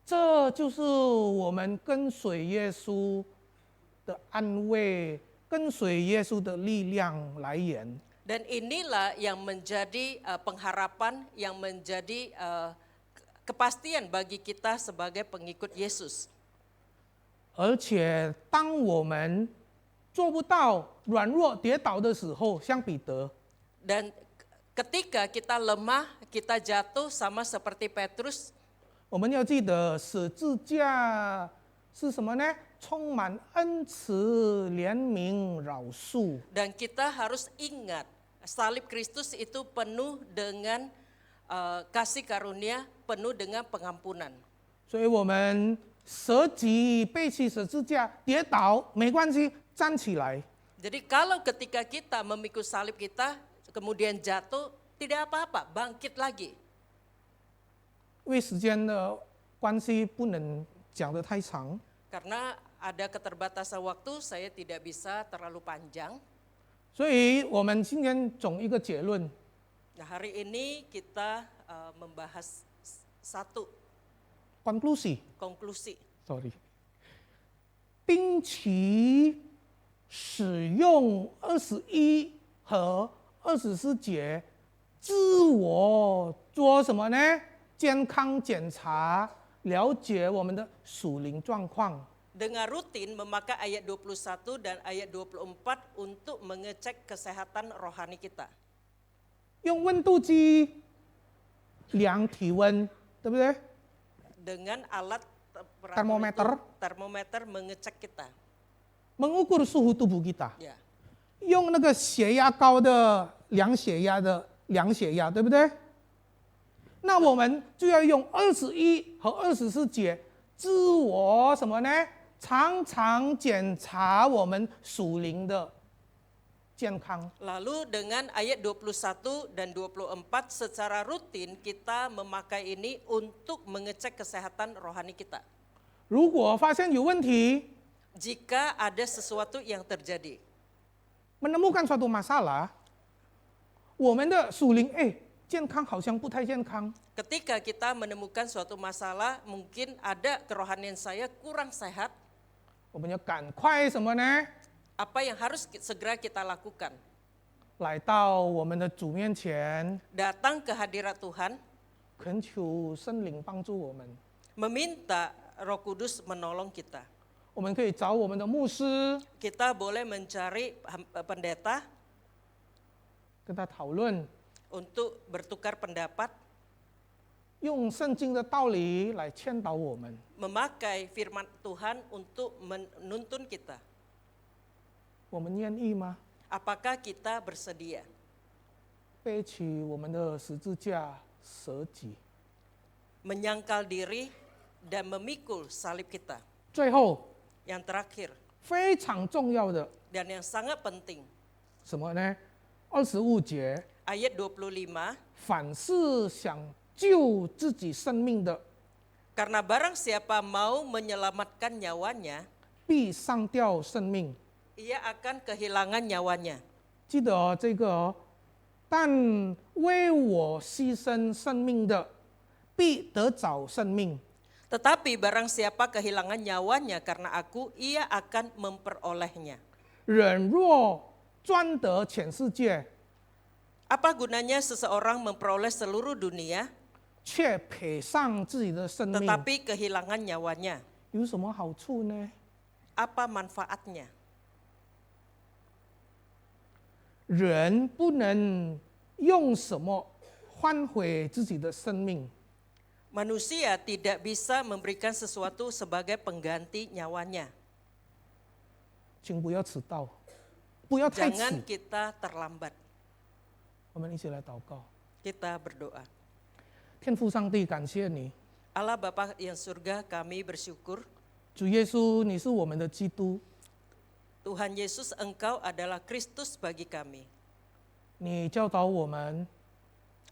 C: 这就是我们跟随耶稣的安慰，跟随耶稣的力量来源。
A: Dan inilah yang menjadi pengharapan, yang menjadi kepastian bagi kita sebagai pengikut Yesus.
C: 而且，当我们做不到、软弱、跌倒的时候，像彼得，
A: Dan ketika kita lemah, kita jatuh sama seperti Petrus,
C: 我们要记得十字架是什么呢？充满恩慈、怜悯、饶恕。
A: dan kita harus ingat salib Kristus itu penuh dengan kasih karunia, penuh dengan pengampunan.
C: 所以我们舍己背起十字架，跌倒没关系，站起来。
A: Jadi kalau ketika kita memikul salib kita, kemudian jatuh, tidak apa-apa, bangkit lagi.
C: 因为时间的关系，不能讲得太长。
A: Karena ada keterbatasan waktu, saya tidak bisa terlalu panjang.
C: 所以我们今天总一个结论，
A: Nah, hari ini kita membahas satu
C: conclusi，
A: konklusi.
C: sorry，定期使用21和24节，自我做什么呢？健康检查，了解我们的属灵状况。
A: Dengan rutin memakai ayat 21 dan ayat 24 untuk mengecek kesehatan rohani kita.
C: 用温度计量体温，对不对？
A: Dengan alat
C: Termometer
A: mengecek kita.
C: mengukur suhu tubuh kita，
A: Ya.
C: 用那个血压高的量血压的量血压，对不对？那我们就要用21和24节，自我什么呢？常常检查我们属灵的健康。
A: Lalu dengan ayat 21 dan 24 secara rutin kita memakai ini untuk mengecek kesehatan rohani kita.
C: 如果发现有问题，
A: Jika ada sesuatu yang terjadi,
C: menemukan suatu masalah，我们的属灵健康好像不太健康，
A: ketika kita menemukan suatu masalah, mungkin ada kerohanian saya kurang sehat,
C: 我们要赶快什么呢？
A: apa yang harus segera kita lakukan?
C: 来到我们的主面前，
A: Datang ke hadirat Tuhan,
C: 恳求圣灵帮助我们。
A: meminta Roh Kudus menolong kita.
C: 我们可以找我们的牧师，
A: Kita boleh mencari pendeta
C: 跟他讨论，
A: untuk bertukar pendapat,
C: 用圣经的道理来劝导我们。
A: memakai firman Tuhan untuk menuntun kita.
C: 我们愿意吗？
A: Apakah kita bersedia
C: 背起我们的十字架，舍己。
A: menyangkal diri dan memikul salib kita?
C: 最后，
A: Yang terakhir
C: 非常重要的
A: dan yang sangat penting,
C: 什么呢？25节，
A: ayat 25,
C: 凡是想救自己生命的，
A: karena barang siapa mau menyelamatkan nyawanya,
C: 必丧掉生命。
A: ia akan kehilangan nyawanya.
C: 记得这个但为我牺牲生命的，必得找生命。
A: Tetapi barang siapa kehilangan nyawanya karena aku, ia akan memperolehnya.
C: 人若专得全世界，
A: Apa gunanya seseorang memperoleh seluruh dunia,
C: 却赔上自己的生命，
A: tetapi kehilangan nyawanya?
C: 有什么好处呢？
A: Apa manfaatnya?
C: 人不能用什么换回自己的生命？
A: Manusia tidak bisa memberikan sesuatu sebagai pengganti nyawanya.
C: 请不要迟到，不要太
A: Jangan
C: 迟。
A: kita terlambat.
C: 我们一起来祷告。
A: Kita berdoa.
C: 天父上帝，感谢你，
A: Allah Bapa yang surga, kami bersyukur.
C: 主耶稣，你是我们的基督，
A: Tuhan Yesus, Engkau adalah Kristus bagi kami.
C: 你教导我们，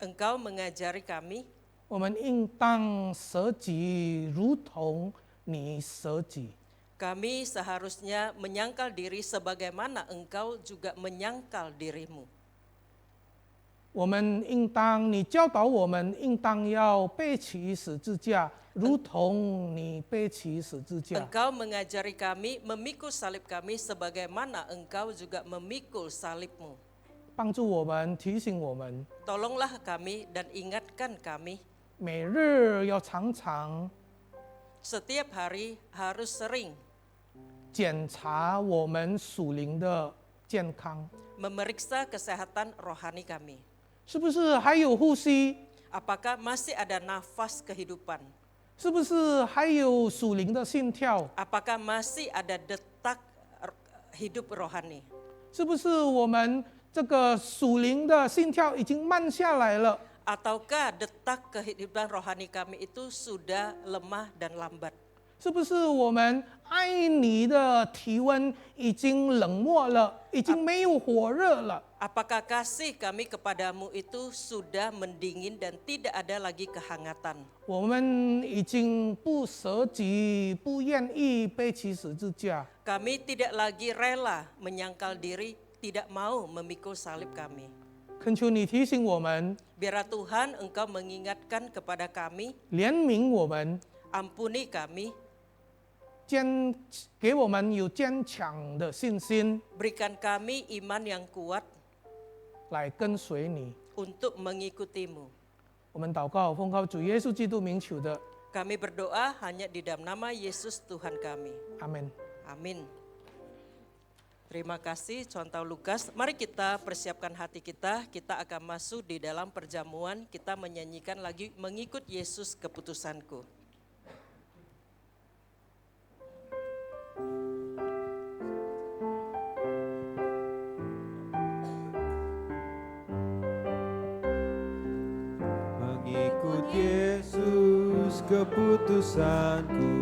A: Engkau mengajari kami,
C: 我们应当舍己，如同你舍己。
A: kami seharusnya menyangkal diri sebagaimana Engkau juga menyangkal dirimu.
C: 我们应当，你教导我们，应当要背起十字架，如同你背起十字架。
A: Engkau mengajari kami memikul salib kami sebagaimana Engkau juga memikul salibmu.
C: 帮助我们，提醒我们，
A: Tolonglah kami dan ingatkan kami,
C: 每日要常常
A: setiap hari harus sering
C: 检查我们属灵的健康，
A: memeriksa kesehatan rohani kami.
C: 是不是还有呼吸？
A: Apakah masih ada nafas kehidupan?
C: 是不是还有属灵的心跳？
A: Apakah masih ada detak hidup rohani?
C: 是不是我们这个属灵的心跳已经慢下来了？
A: Ataukah detak kehidupan rohani kami itu sudah lemah dan lambat?
C: 是不是我们爱你的体温已经冷漠了，已经没有火热了？
A: Apakah kasih kami kepadamu itu sudah mendingin dan tidak ada lagi kehangatan?
C: 我们已经不舍己，不愿意背起十字架。
A: Kami tidak lagi rela menyangkal diri, tidak mau memikul salib kami.
C: 恳求你提醒我们，
A: Biarlah Tuhan Engkau mengingatkan kepada kami,
C: 怜悯我们，
A: ampuni kami,
C: 给我们有坚强的信心
A: berikan kami iman yang kuat
C: 来跟随你。
A: untuk mengikutimu.
C: 我们祷告，奉靠主耶稣基督名求的，
A: Kami berdoa hanya di dalam nama Yesus Tuhan kami.
C: 阿门。
A: Amin. Terima kasih Contoh Lukas. Mari kita persiapkan hati kita. Kita akan masuk di dalam perjamuan. Kita menyanyikan lagi mengikut Yesus keputusanku.
D: Mengikut Yesus keputusanku,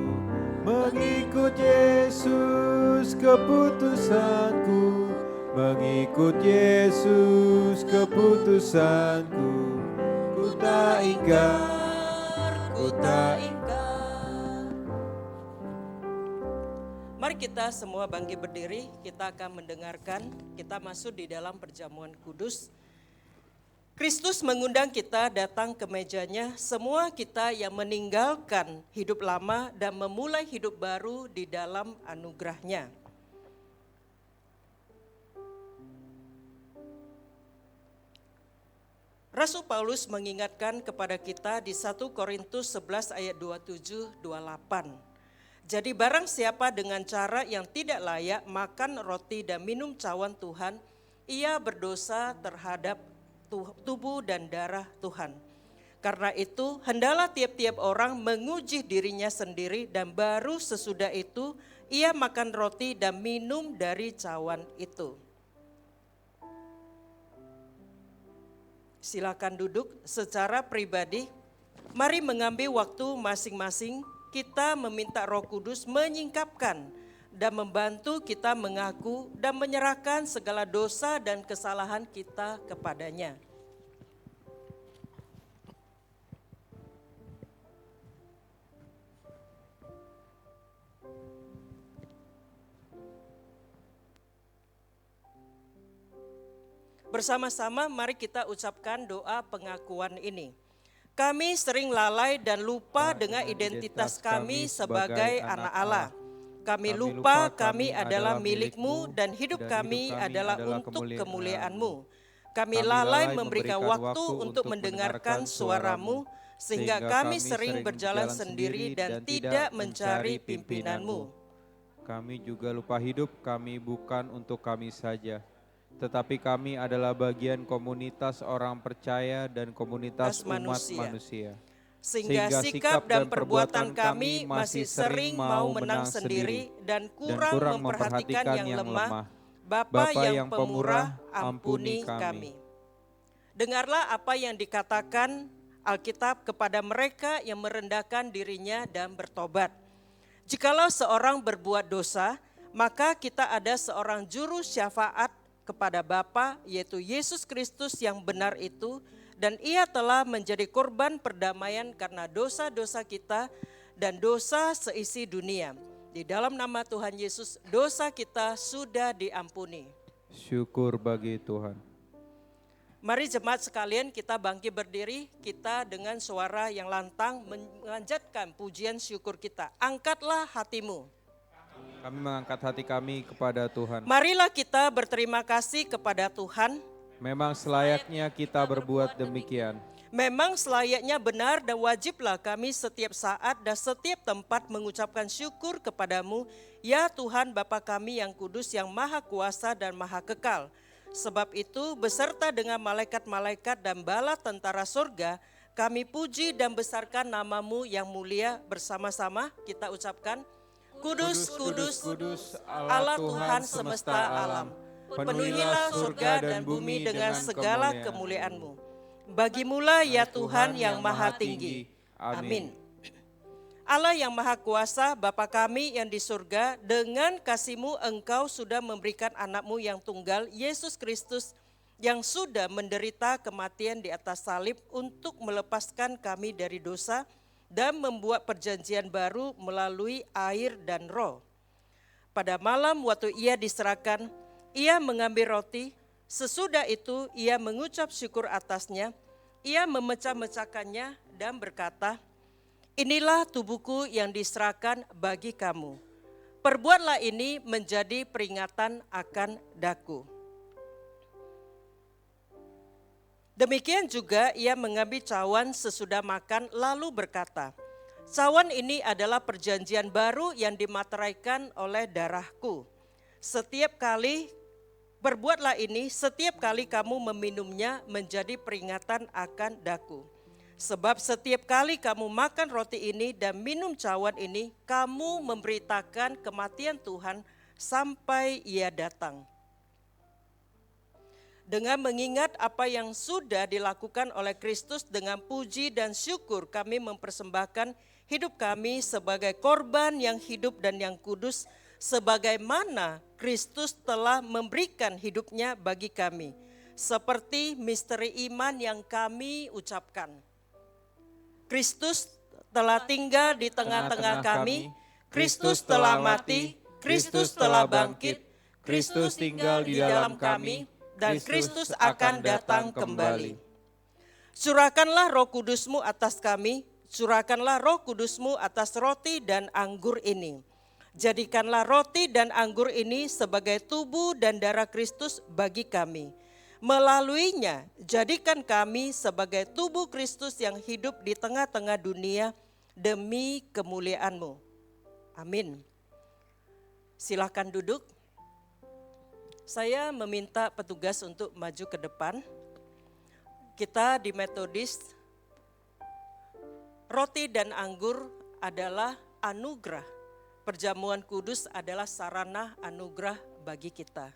D: mengikut Yesus keputusanku, Mengikut Yesus keputusanku, ku tak ingkar, ku tak ingkar.
A: Mari kita semua bangkit berdiri, kita akan mendengarkan, kita masuk di dalam perjamuan kudus. Kristus mengundang kita datang ke mejanya, semua kita yang meninggalkan hidup lama dan memulai hidup baru di dalam anugerah-Nya. Rasul Paulus mengingatkan kepada kita di 1 Korintus 11 ayat 27-28. Jadi barang siapa dengan cara yang tidak layak makan roti dan minum cawan Tuhan, ia berdosa terhadap tubuh dan darah Tuhan. Karena itu hendaklah tiap-tiap orang menguji dirinya sendiri dan baru sesudah itu ia makan roti dan minum dari cawan itu. Silakan duduk secara pribadi. Mari mengambil waktu masing-masing. Kita meminta Roh Kudus menyingkapkan dan membantu kita mengaku dan menyerahkan segala dosa dan kesalahan kita kepadanya. Bersama-sama mari kita ucapkan doa pengakuan ini. Kami sering lalai dan lupa dengan identitas kami sebagai anak Allah. Kami lupa kami adalah milik-Mu dan hidup kami adalah untuk kemuliaan-Mu. Kami lalai memberikan waktu untuk mendengarkan suara-Mu, sehingga kami sering berjalan sendiri dan tidak mencari pimpinan-Mu.
D: Kami juga lupa hidup kami bukan untuk kami saja, tetapi kami adalah bagian komunitas orang percaya dan komunitas umat manusia.
A: Sehingga sikap dan perbuatan kami masih sering mau menang sendiri dan kurang memperhatikan yang lemah. Bapa yang pemurah, ampuni kami. Dengarlah apa yang dikatakan Alkitab kepada mereka yang merendahkan dirinya dan bertobat. Jikalau seorang berbuat dosa, maka kita ada seorang juru syafaat kepada Bapa, yaitu Yesus Kristus yang benar itu, dan ia telah menjadi korban perdamaian karena dosa-dosa kita dan dosa seisi dunia. Di dalam nama Tuhan Yesus, dosa kita sudah diampuni.
D: Syukur bagi Tuhan.
A: Mari jemaat sekalian kita bangkit berdiri, kita dengan suara yang lantang memanjatkan pujian syukur kita. Angkatlah hatimu.
D: Kami mengangkat hati kami kepada Tuhan.
A: Marilah kita berterima kasih kepada Tuhan.
D: Memang selayaknya kita berbuat demikian.
A: Memang selayaknya benar dan wajiblah kami setiap saat dan setiap tempat mengucapkan syukur kepadamu, ya Tuhan Bapa kami yang kudus, yang maha kuasa dan maha kekal. Sebab itu beserta dengan malaikat-malaikat dan bala tentara surga, kami puji dan besarkan namamu yang mulia. Bersama-sama kita ucapkan, Kudus, kudus, kudus, Allah Tuhan semesta alam. Penuhilah surga dan bumi dengan segala kemuliaan-Mu. Bagimulah ya Tuhan yang maha tinggi. Amin. Allah yang maha kuasa, Bapa kami yang di surga, dengan kasih-Mu Engkau sudah memberikan anak-Mu yang tunggal, Yesus Kristus, yang sudah menderita kematian di atas salib untuk melepaskan kami dari dosa, dan membuat perjanjian baru melalui air dan roh. Pada malam waktu ia diserahkan, ia mengambil roti, sesudah itu ia mengucap syukur atasnya, ia memecah-mecahkannya dan berkata, inilah tubuhku yang diserahkan bagi kamu. Perbuatlah ini menjadi peringatan akan daku. Demikian juga ia mengambil cawan sesudah makan lalu berkata, cawan ini adalah perjanjian baru yang dimateraikan oleh darahku. Berbuatlah ini setiap kali kamu meminumnya menjadi peringatan akan daku. Sebab setiap kali kamu makan roti ini dan minum cawan ini, kamu memberitakan kematian Tuhan sampai ia datang. Dengan mengingat apa yang sudah dilakukan oleh Kristus dengan puji dan syukur, kami mempersembahkan hidup kami sebagai korban yang hidup dan yang kudus, sebagaimana Kristus telah memberikan hidupnya bagi kami, seperti misteri iman yang kami ucapkan. Kristus telah tinggal di tengah-tengah kami, Kristus telah mati, Kristus telah bangkit, Kristus tinggal di dalam kami, dan Kristus akan datang kembali. Curahkanlah Roh Kudus-Mu atas kami, curahkanlah Roh Kudus-Mu atas roti dan anggur ini. Jadikanlah roti dan anggur ini sebagai tubuh dan darah Kristus bagi kami. Melaluinya, jadikan kami sebagai tubuh Kristus yang hidup di tengah-tengah dunia demi kemuliaan-Mu. Amin. Silakan duduk. Saya meminta petugas untuk maju ke depan. Kita di Metodis, roti dan anggur adalah anugerah. Perjamuan kudus adalah sarana anugerah bagi kita.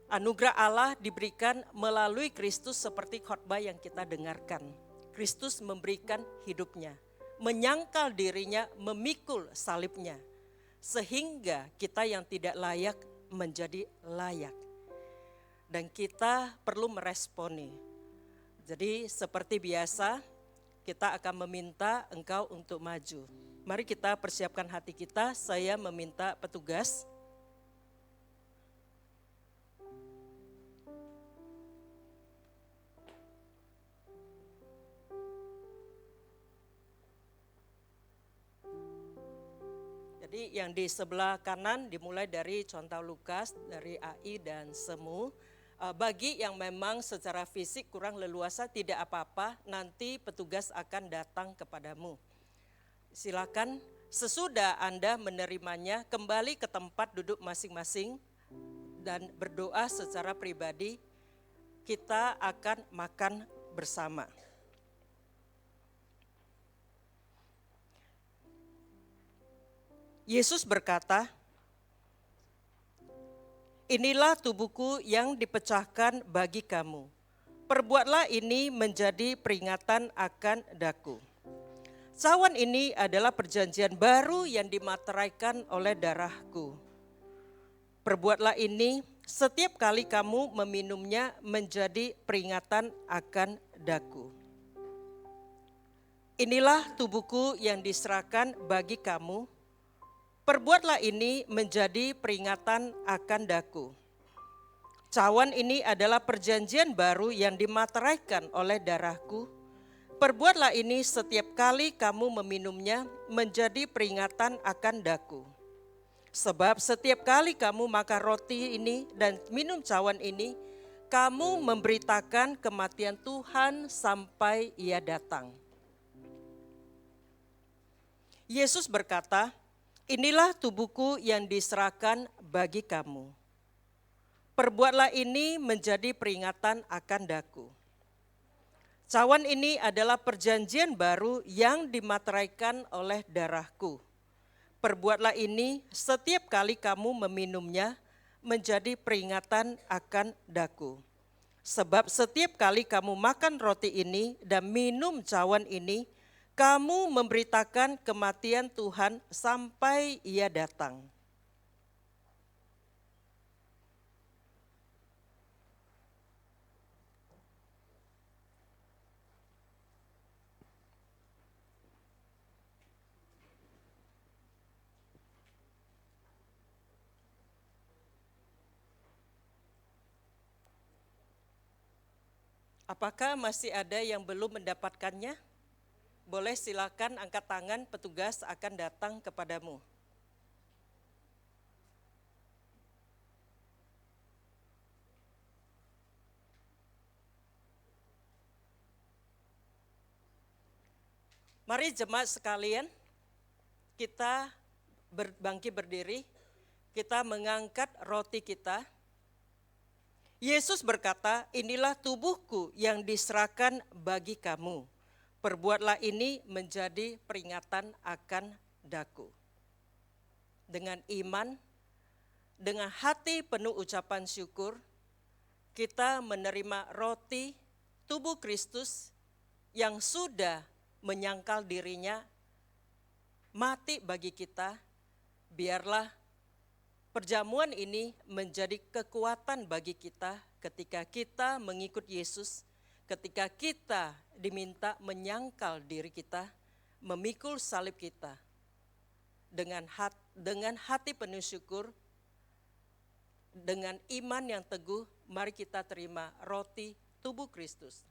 A: Anugerah Allah diberikan melalui Kristus seperti khotbah yang kita dengarkan. Kristus memberikan hidupnya, menyangkal dirinya, memikul salibnya. Sehingga kita yang tidak layak menjadi layak. Dan kita perlu meresponi. Jadi seperti biasa, kita akan meminta engkau untuk maju. Mari kita persiapkan hati kita, saya meminta petugas. Jadi yang di sebelah kanan dimulai dari Contoh Lukas, dari AI dan Semu. Bagi yang memang secara fisik kurang leluasa tidak apa-apa, nanti petugas akan datang kepadamu. Silakan sesudah Anda menerimanya kembali ke tempat duduk masing-masing dan berdoa secara pribadi. Kita akan makan bersama. Yesus berkata, "Inilah tubuhku yang dipecahkan bagi kamu. Perbuatlah ini menjadi peringatan akan daku. Cawan ini adalah perjanjian baru yang dimateraikan oleh darahku. Perbuatlah ini setiap kali kamu meminumnya menjadi peringatan akan daku. Inilah tubuhku yang diserahkan bagi kamu. Perbuatlah ini menjadi peringatan akan daku. Cawan ini adalah perjanjian baru yang dimateraikan oleh darahku. Perbuatlah ini setiap kali kamu meminumnya menjadi peringatan akan daku. Sebab setiap kali kamu makan roti ini dan minum cawan ini, kamu memberitakan kematian Tuhan sampai Ia datang." Yesus berkata, "Inilah tubuhku yang diserahkan bagi kamu. Perbuatlah ini menjadi peringatan akan daku. Cawan ini adalah perjanjian baru yang dimateraikan oleh darahku. Perbuatlah ini setiap kali kamu meminumnya menjadi peringatan akan daku. Sebab setiap kali kamu makan roti ini dan minum cawan ini, kamu memberitakan kematian Tuhan sampai Ia datang." Apakah masih ada yang belum mendapatkannya? Boleh silakan angkat tangan, petugas akan datang kepadamu. Mari jemaat sekalian, kita bangkit berdiri, kita mengangkat roti kita. Yesus berkata, "Inilah tubuhku yang diserahkan bagi kamu. Perbuatlah ini menjadi peringatan akan daku." Dengan iman, dengan hati penuh ucapan syukur, kita menerima roti tubuh Kristus yang sudah menyangkal dirinya, mati bagi kita. Biarlah Perjamuan ini menjadi kekuatan bagi kita ketika kita mengikut Yesus, ketika kita diminta menyangkal diri kita, memikul salib kita. Dengan hati penuh syukur, dengan iman yang teguh, mari kita terima roti tubuh Kristus.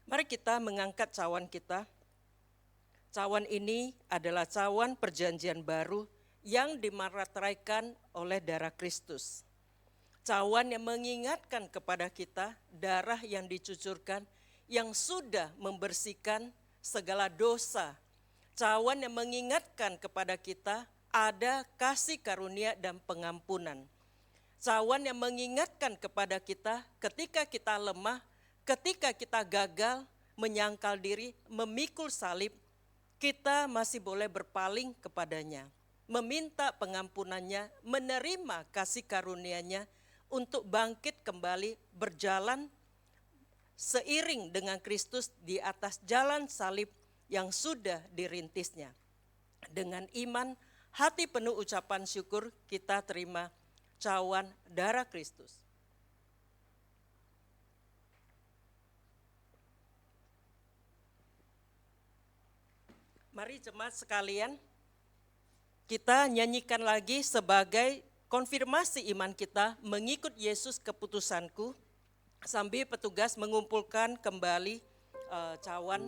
A: Mari kita mengangkat cawan kita. Cawan ini adalah cawan perjanjian baru yang dimarateraikan oleh darah Kristus. Cawan yang mengingatkan kepada kita darah yang dicucurkan yang sudah membersihkan segala dosa. Cawan yang mengingatkan kepada kita ada kasih karunia dan pengampunan. Cawan yang mengingatkan kepada kita ketika kita lemah, ketika kita gagal, menyangkal diri, memikul salib, kita masih boleh berpaling kepadanya, meminta pengampunannya, menerima kasih karunia-Nya untuk bangkit kembali berjalan seiring dengan Kristus di atas jalan salib yang sudah dirintisnya. Dengan iman, hati penuh ucapan syukur, kita terima cawan darah Kristus. Mari jemaat sekalian, kita nyanyikan lagi sebagai konfirmasi iman kita mengikut Yesus keputusanku, sambil petugas mengumpulkan kembali cawan.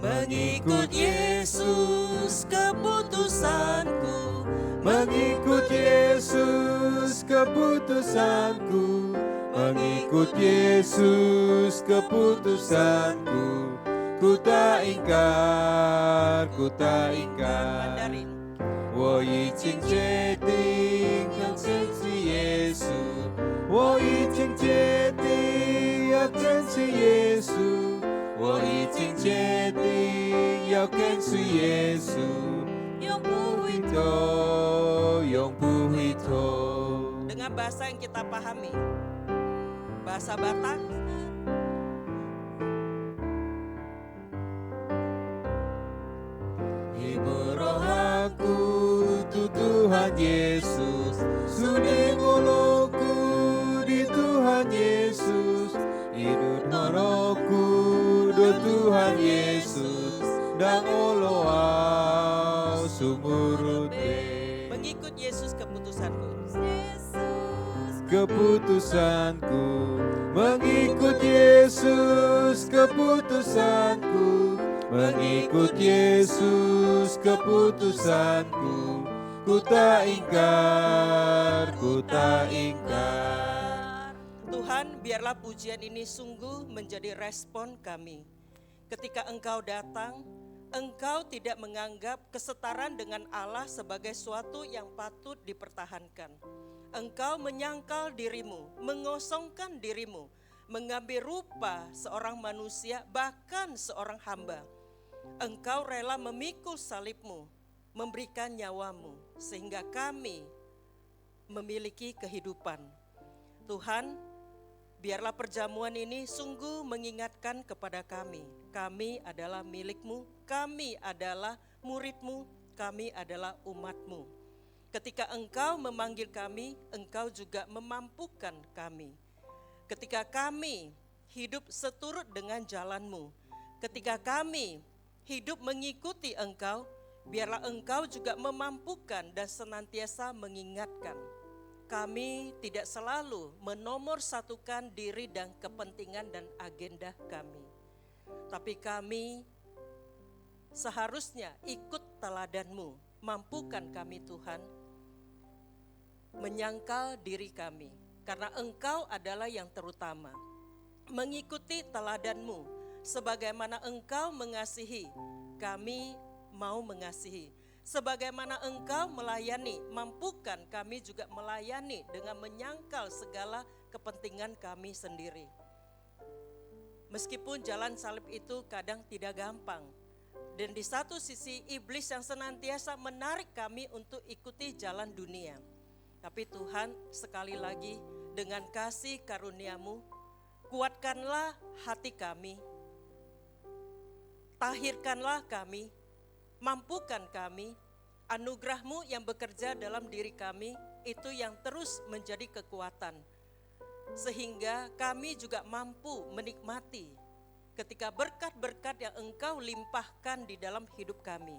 A: Mengikut Yesus keputusanku,
D: Mengikut Yesus keputusanku, mengikut Yesus keputusanku, ku tak ingkar, ku tak ingkar.
A: Mandarin.
D: 我已经决定要跟随耶稣，我已经决定要跟随耶稣，我已经决定要跟随耶稣。
A: 永不回
D: 头，永不回头。
A: Dengan bahasa yang kita pahami, bahasa Batak.
D: Ibu roh aku, tu Tuhan Yesus, sudi ngolokku di Tuhan Yesus. Hidup rohku, do Tuhan Yesus, dan oloau sumurute.
A: Mengikut Yesus keputusanku.
D: Keputusanku, mengikut Yesus keputusanku, mengikut Yesus keputusanku, ku tak ingkar, ku tak ingkar.
A: Tuhan, biarlah pujian ini sungguh menjadi respon kami. Ketika Engkau datang, Engkau tidak menganggap kesetaraan dengan Allah sebagai suatu yang patut dipertahankan. Engkau menyangkal dirimu, mengosongkan dirimu, mengambil rupa seorang manusia, bahkan seorang hamba. Engkau rela memikul salibmu, memberikan nyawamu, sehingga kami memiliki kehidupan. Tuhan, biarlah perjamuan ini sungguh mengingatkan kepada kami. Kami adalah milik-Mu, kami adalah murid-Mu, kami adalah umat-Mu. Ketika Engkau memanggil kami, Engkau juga memampukan kami. Ketika kami hidup seturut dengan jalan-Mu, ketika kami hidup mengikuti Engkau, biarlah Engkau juga memampukan dan senantiasa mengingatkan. Kami tidak selalu menomorsatukan diri dan kepentingan dan agenda kami. Tapi kami seharusnya ikut teladan-Mu. Mampukan kami Tuhan, menyangkal diri kami. Karena Engkau adalah yang terutama. Mengikuti teladan-Mu, sebagaimana Engkau mengasihi, kami mau mengasihi. Sebagaimana Engkau melayani, mampukan kami juga melayani dengan menyangkal segala kepentingan kami sendiri. Meskipun jalan salib itu kadang tidak gampang. Dan di satu sisi iblis yang senantiasa menarik kami untuk ikuti jalan dunia. Tapi Tuhan sekali lagi dengan kasih karunia-Mu, kuatkanlah hati kami, tahirkanlah kami, mampukan kami, anugerah-Mu yang bekerja dalam diri kami, itu yang terus menjadi kekuatan. Sehingga kami juga mampu menikmati ketika berkat-berkat yang Engkau limpahkan di dalam hidup kami.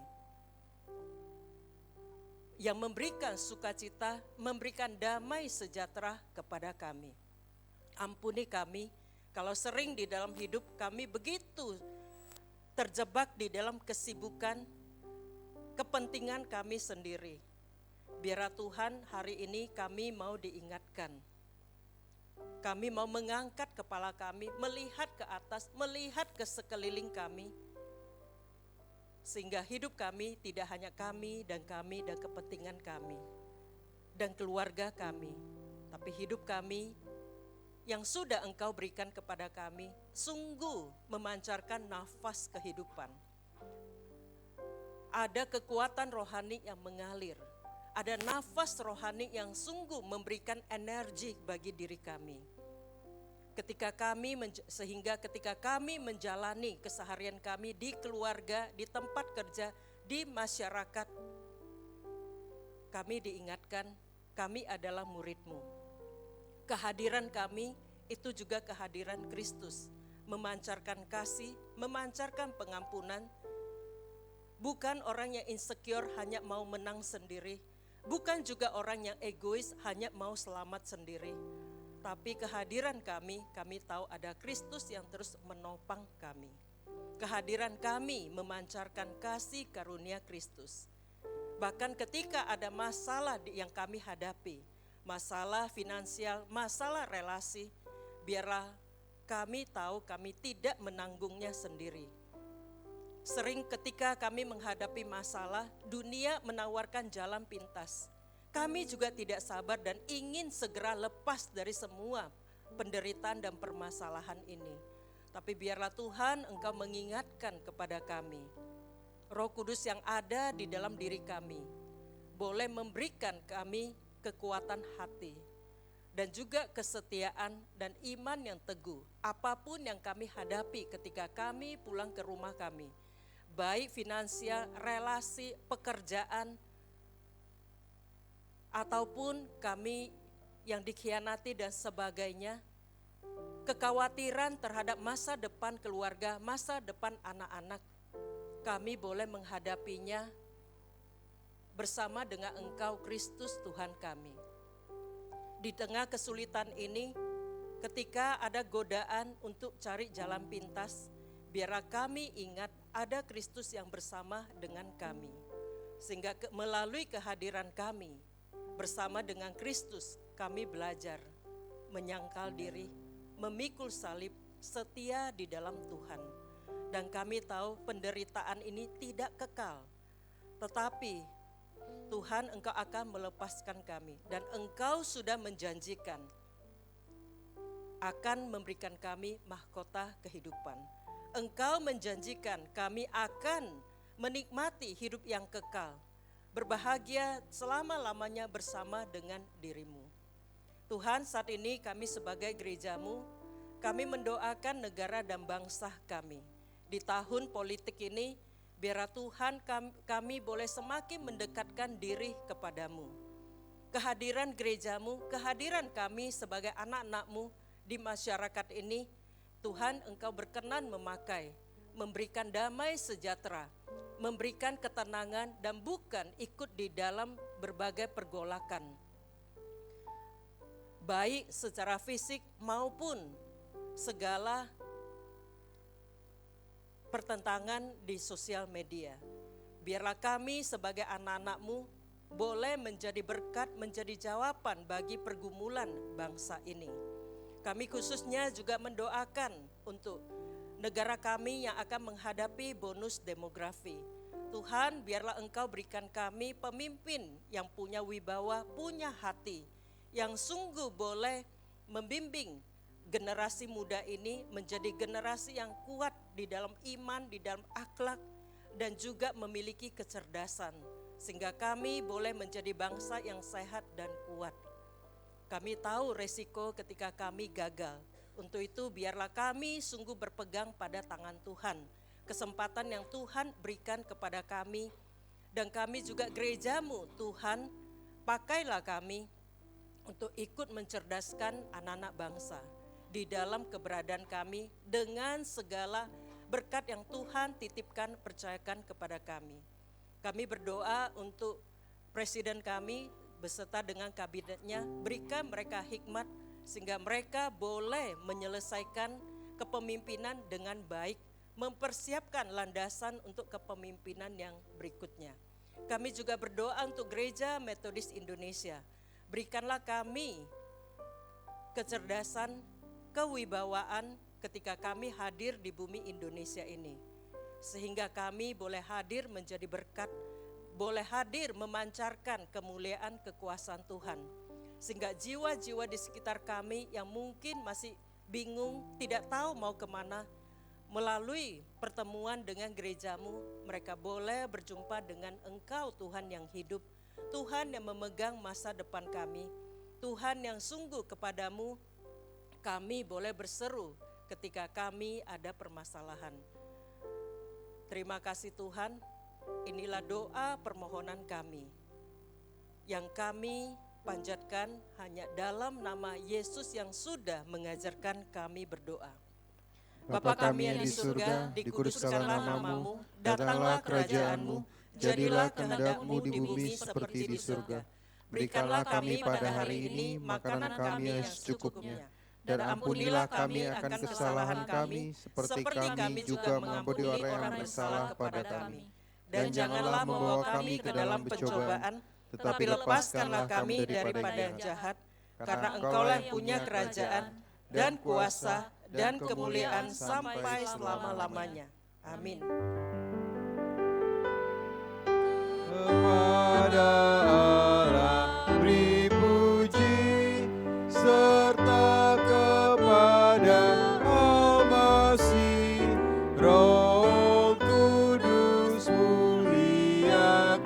A: Yang memberikan sukacita, memberikan damai sejahtera kepada kami. Ampuni kami kalau sering di dalam hidup kami begitu terjebak di dalam kesibukan, kepentingan kami sendiri. Biarlah Tuhan hari ini kami mau diingatkan. Kami mau mengangkat kepala kami, melihat ke atas, melihat ke sekeliling kami. Sehingga hidup kami tidak hanya kami dan kepentingan kami. Dan keluarga kami. Tapi hidup kami yang sudah Engkau berikan kepada kami, sungguh memancarkan nafas kehidupan. Ada kekuatan rohani yang mengalir. Ada nafas rohani yang sungguh memberikan energi bagi diri kami. Sehingga ketika kami menjalani keseharian kami di keluarga, di tempat kerja, di masyarakat, kami diingatkan, kami adalah murid-Mu. Kehadiran kami itu juga kehadiran Kristus, memancarkan kasih, memancarkan pengampunan. Bukan orang yang insecure hanya mau menang sendiri, bukan juga orang yang egois hanya mau selamat sendiri. Tapi kehadiran kami tahu ada Kristus yang terus menopang kami. Kehadiran kami memancarkan kasih karunia Kristus. Bahkan ketika ada masalah yang kami hadapi, masalah finansial, masalah relasi, biarlah kami tahu kami tidak menanggungnya sendiri. Sering ketika kami menghadapi masalah, dunia menawarkan jalan pintas. Kami juga tidak sabar dan ingin segera lepas dari semua penderitaan dan permasalahan ini. Tapi biarlah Tuhan Engkau mengingatkan kepada kami. Roh Kudus yang ada di dalam diri kami boleh memberikan kami kekuatan hati dan juga kesetiaan dan iman yang teguh. Apapun yang kami hadapi ketika kami pulang ke rumah kami, baik finansial, relasi, pekerjaan, ataupun kami yang dikhianati dan sebagainya, kekhawatiran terhadap masa depan keluarga, masa depan anak-anak, kami boleh menghadapinya bersama dengan Engkau Kristus Tuhan kami. Di tengah kesulitan ini, ketika ada godaan untuk cari jalan pintas, biarlah kami ingat ada Kristus yang bersama dengan kami. Sehingga melalui kehadiran kami, bersama dengan Kristus, kami belajar menyangkal diri, memikul salib, setia di dalam Tuhan. Dan kami tahu penderitaan ini tidak kekal. Tetapi Tuhan, Engkau akan melepaskan kami. Dan Engkau sudah menjanjikan akan memberikan kami mahkota kehidupan. Engkau menjanjikan kami akan menikmati hidup yang kekal, berbahagia selama-lamanya bersama dengan diri-Mu. Tuhan, saat ini kami sebagai gereja-Mu, kami mendoakan negara dan bangsa kami. Di tahun politik ini, biarlah Tuhan kami boleh semakin mendekatkan diri kepada-Mu. Kehadiran gereja-Mu, kehadiran kami sebagai anak-anak-Mu di masyarakat ini, Tuhan Engkau berkenan memakai, memberikan damai sejahtera, memberikan ketenangan dan bukan ikut di dalam berbagai pergolakan, baik secara fisik maupun segala pertentangan di sosial media. Biarlah kami sebagai anak-anak-Mu boleh menjadi berkat, menjadi jawaban bagi pergumulan bangsa ini. Kami khususnya juga mendoakan untuk negara kami yang akan menghadapi bonus demografi. Tuhan, biarlah Engkau berikan kami pemimpin yang punya wibawa, punya hati, yang sungguh boleh membimbing generasi muda ini menjadi generasi yang kuat di dalam iman, di dalam akhlak, dan juga memiliki kecerdasan, sehingga kami boleh menjadi bangsa yang sehat dan kuat. Kami tahu resiko ketika kami gagal. Untuk itu biarlah kami sungguh berpegang pada tangan Tuhan, kesempatan yang Tuhan berikan kepada kami, dan kami juga gerejamu Tuhan, pakailah kami untuk ikut mencerdaskan anak-anak bangsa di dalam keberadaan kami dengan segala berkat yang Tuhan titipkan, percayakan kepada kami. Kami berdoa untuk presiden kami beserta dengan kabinetnya, berikan mereka hikmat sehingga mereka boleh menyelesaikan kepemimpinan dengan baik, mempersiapkan landasan untuk kepemimpinan yang berikutnya. Kami juga berdoa untuk Gereja Metodis Indonesia. Berikanlah kami kecerdasan, kewibawaan ketika kami hadir di bumi Indonesia ini. Sehingga kami boleh hadir menjadi berkat, boleh hadir memancarkan kemuliaan kekuasaan Tuhan. Sehingga jiwa-jiwa di sekitar kami yang mungkin masih bingung, tidak tahu mau kemana, melalui pertemuan dengan gerejamu, mereka boleh berjumpa dengan Engkau Tuhan yang hidup, Tuhan yang memegang masa depan kami, Tuhan yang sungguh kepadamu kami boleh berseru ketika kami ada permasalahan. Terima kasih Tuhan, inilah doa permohonan kami yang kami panjatkan hanya dalam nama Yesus yang sudah mengajarkan kami berdoa. Bapa kami yang di surga, dikuduskanlah namamu, datanglah kerajaanmu, jadilah kehendak-mu di bumi seperti di surga. Berikanlah kami pada hari ini makanan kami yang secukupnya, dan ampunilah kami akan kesalahan kami, seperti kami juga mengampuni orang yang bersalah kepada kami. Dan janganlah membawa kami ke dalam pencobaan, tetapi lepaskanlah kami daripada yang jahat, karena Engkaulah yang punya kerajaan dan kuasa dan kemuliaan sampai selama-lamanya. Amin.
D: Kepada Allah beri puji, serta kepada Al-Masih, Roh Kudus muliakan,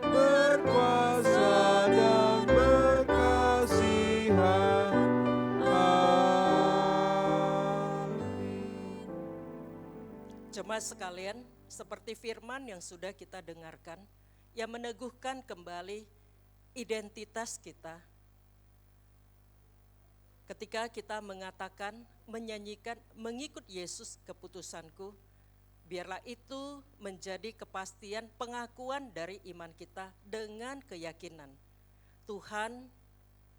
D: berkuasa dan berkasihan. Amin.
A: Jemaat sekalian, seperti firman yang sudah kita dengarkan, yang meneguhkan kembali identitas kita. Ketika kita mengatakan, menyanyikan, mengikut Yesus keputusanku, biarlah itu menjadi kepastian pengakuan dari iman kita dengan keyakinan. Tuhan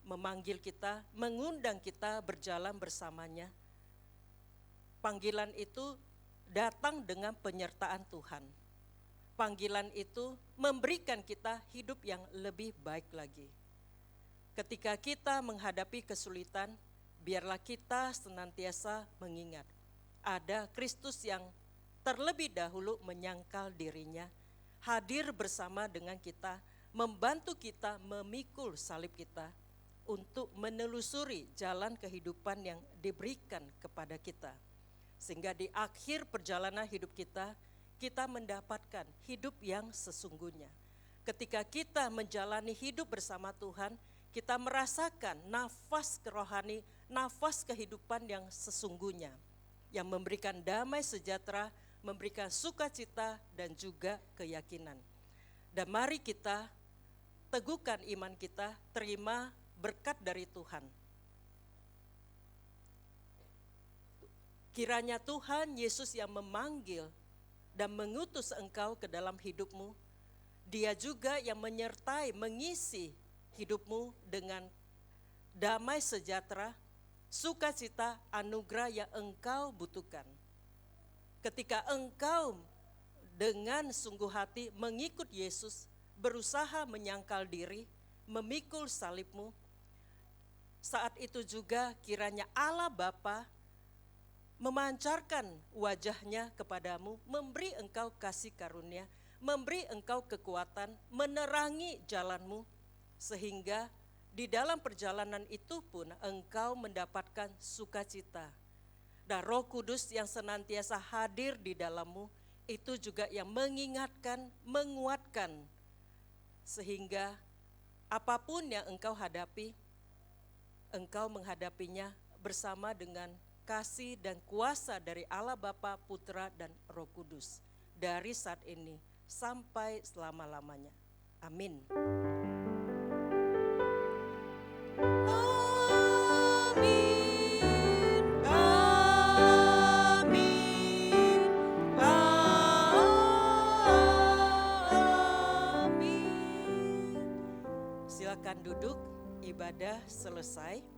A: memanggil kita, mengundang kita berjalan bersamanya. Panggilan itu datang dengan penyertaan Tuhan. Panggilan itu memberikan kita hidup yang lebih baik lagi. Ketika kita menghadapi kesulitan, biarlah kita senantiasa mengingat ada Kristus yang terlebih dahulu menyangkal dirinya, hadir bersama dengan kita, membantu kita memikul salib kita untuk menelusuri jalan kehidupan yang diberikan kepada kita. Sehingga di akhir perjalanan hidup kita, kita mendapatkan hidup yang sesungguhnya. Ketika kita menjalani hidup bersama Tuhan, kita merasakan nafas kerohani, nafas kehidupan yang sesungguhnya, yang memberikan damai sejahtera, memberikan sukacita dan juga keyakinan. Dan mari kita teguhkan iman kita, terima berkat dari Tuhan. Kiranya Tuhan Yesus yang memanggil dan mengutus engkau ke dalam hidupmu, Dia juga yang menyertai, mengisi hidupmu dengan damai sejahtera, sukacita, anugerah yang engkau butuhkan. Ketika engkau dengan sungguh hati mengikut Yesus, berusaha menyangkal diri, memikul salibmu, saat itu juga kiranya Allah Bapa memancarkan wajahnya kepadamu, memberi engkau kasih karunia, memberi engkau kekuatan, menerangi jalanmu, sehingga di dalam perjalanan itu pun engkau mendapatkan sukacita. Dan Roh Kudus yang senantiasa hadir di dalammu itu juga yang mengingatkan, menguatkan, sehingga apapun yang engkau hadapi, engkau menghadapinya bersama dengan kasih dan kuasa dari Allah Bapa, Putra, dan Roh Kudus. Dari saat ini sampai selama-lamanya. Amin. Silakan duduk, ibadah selesai.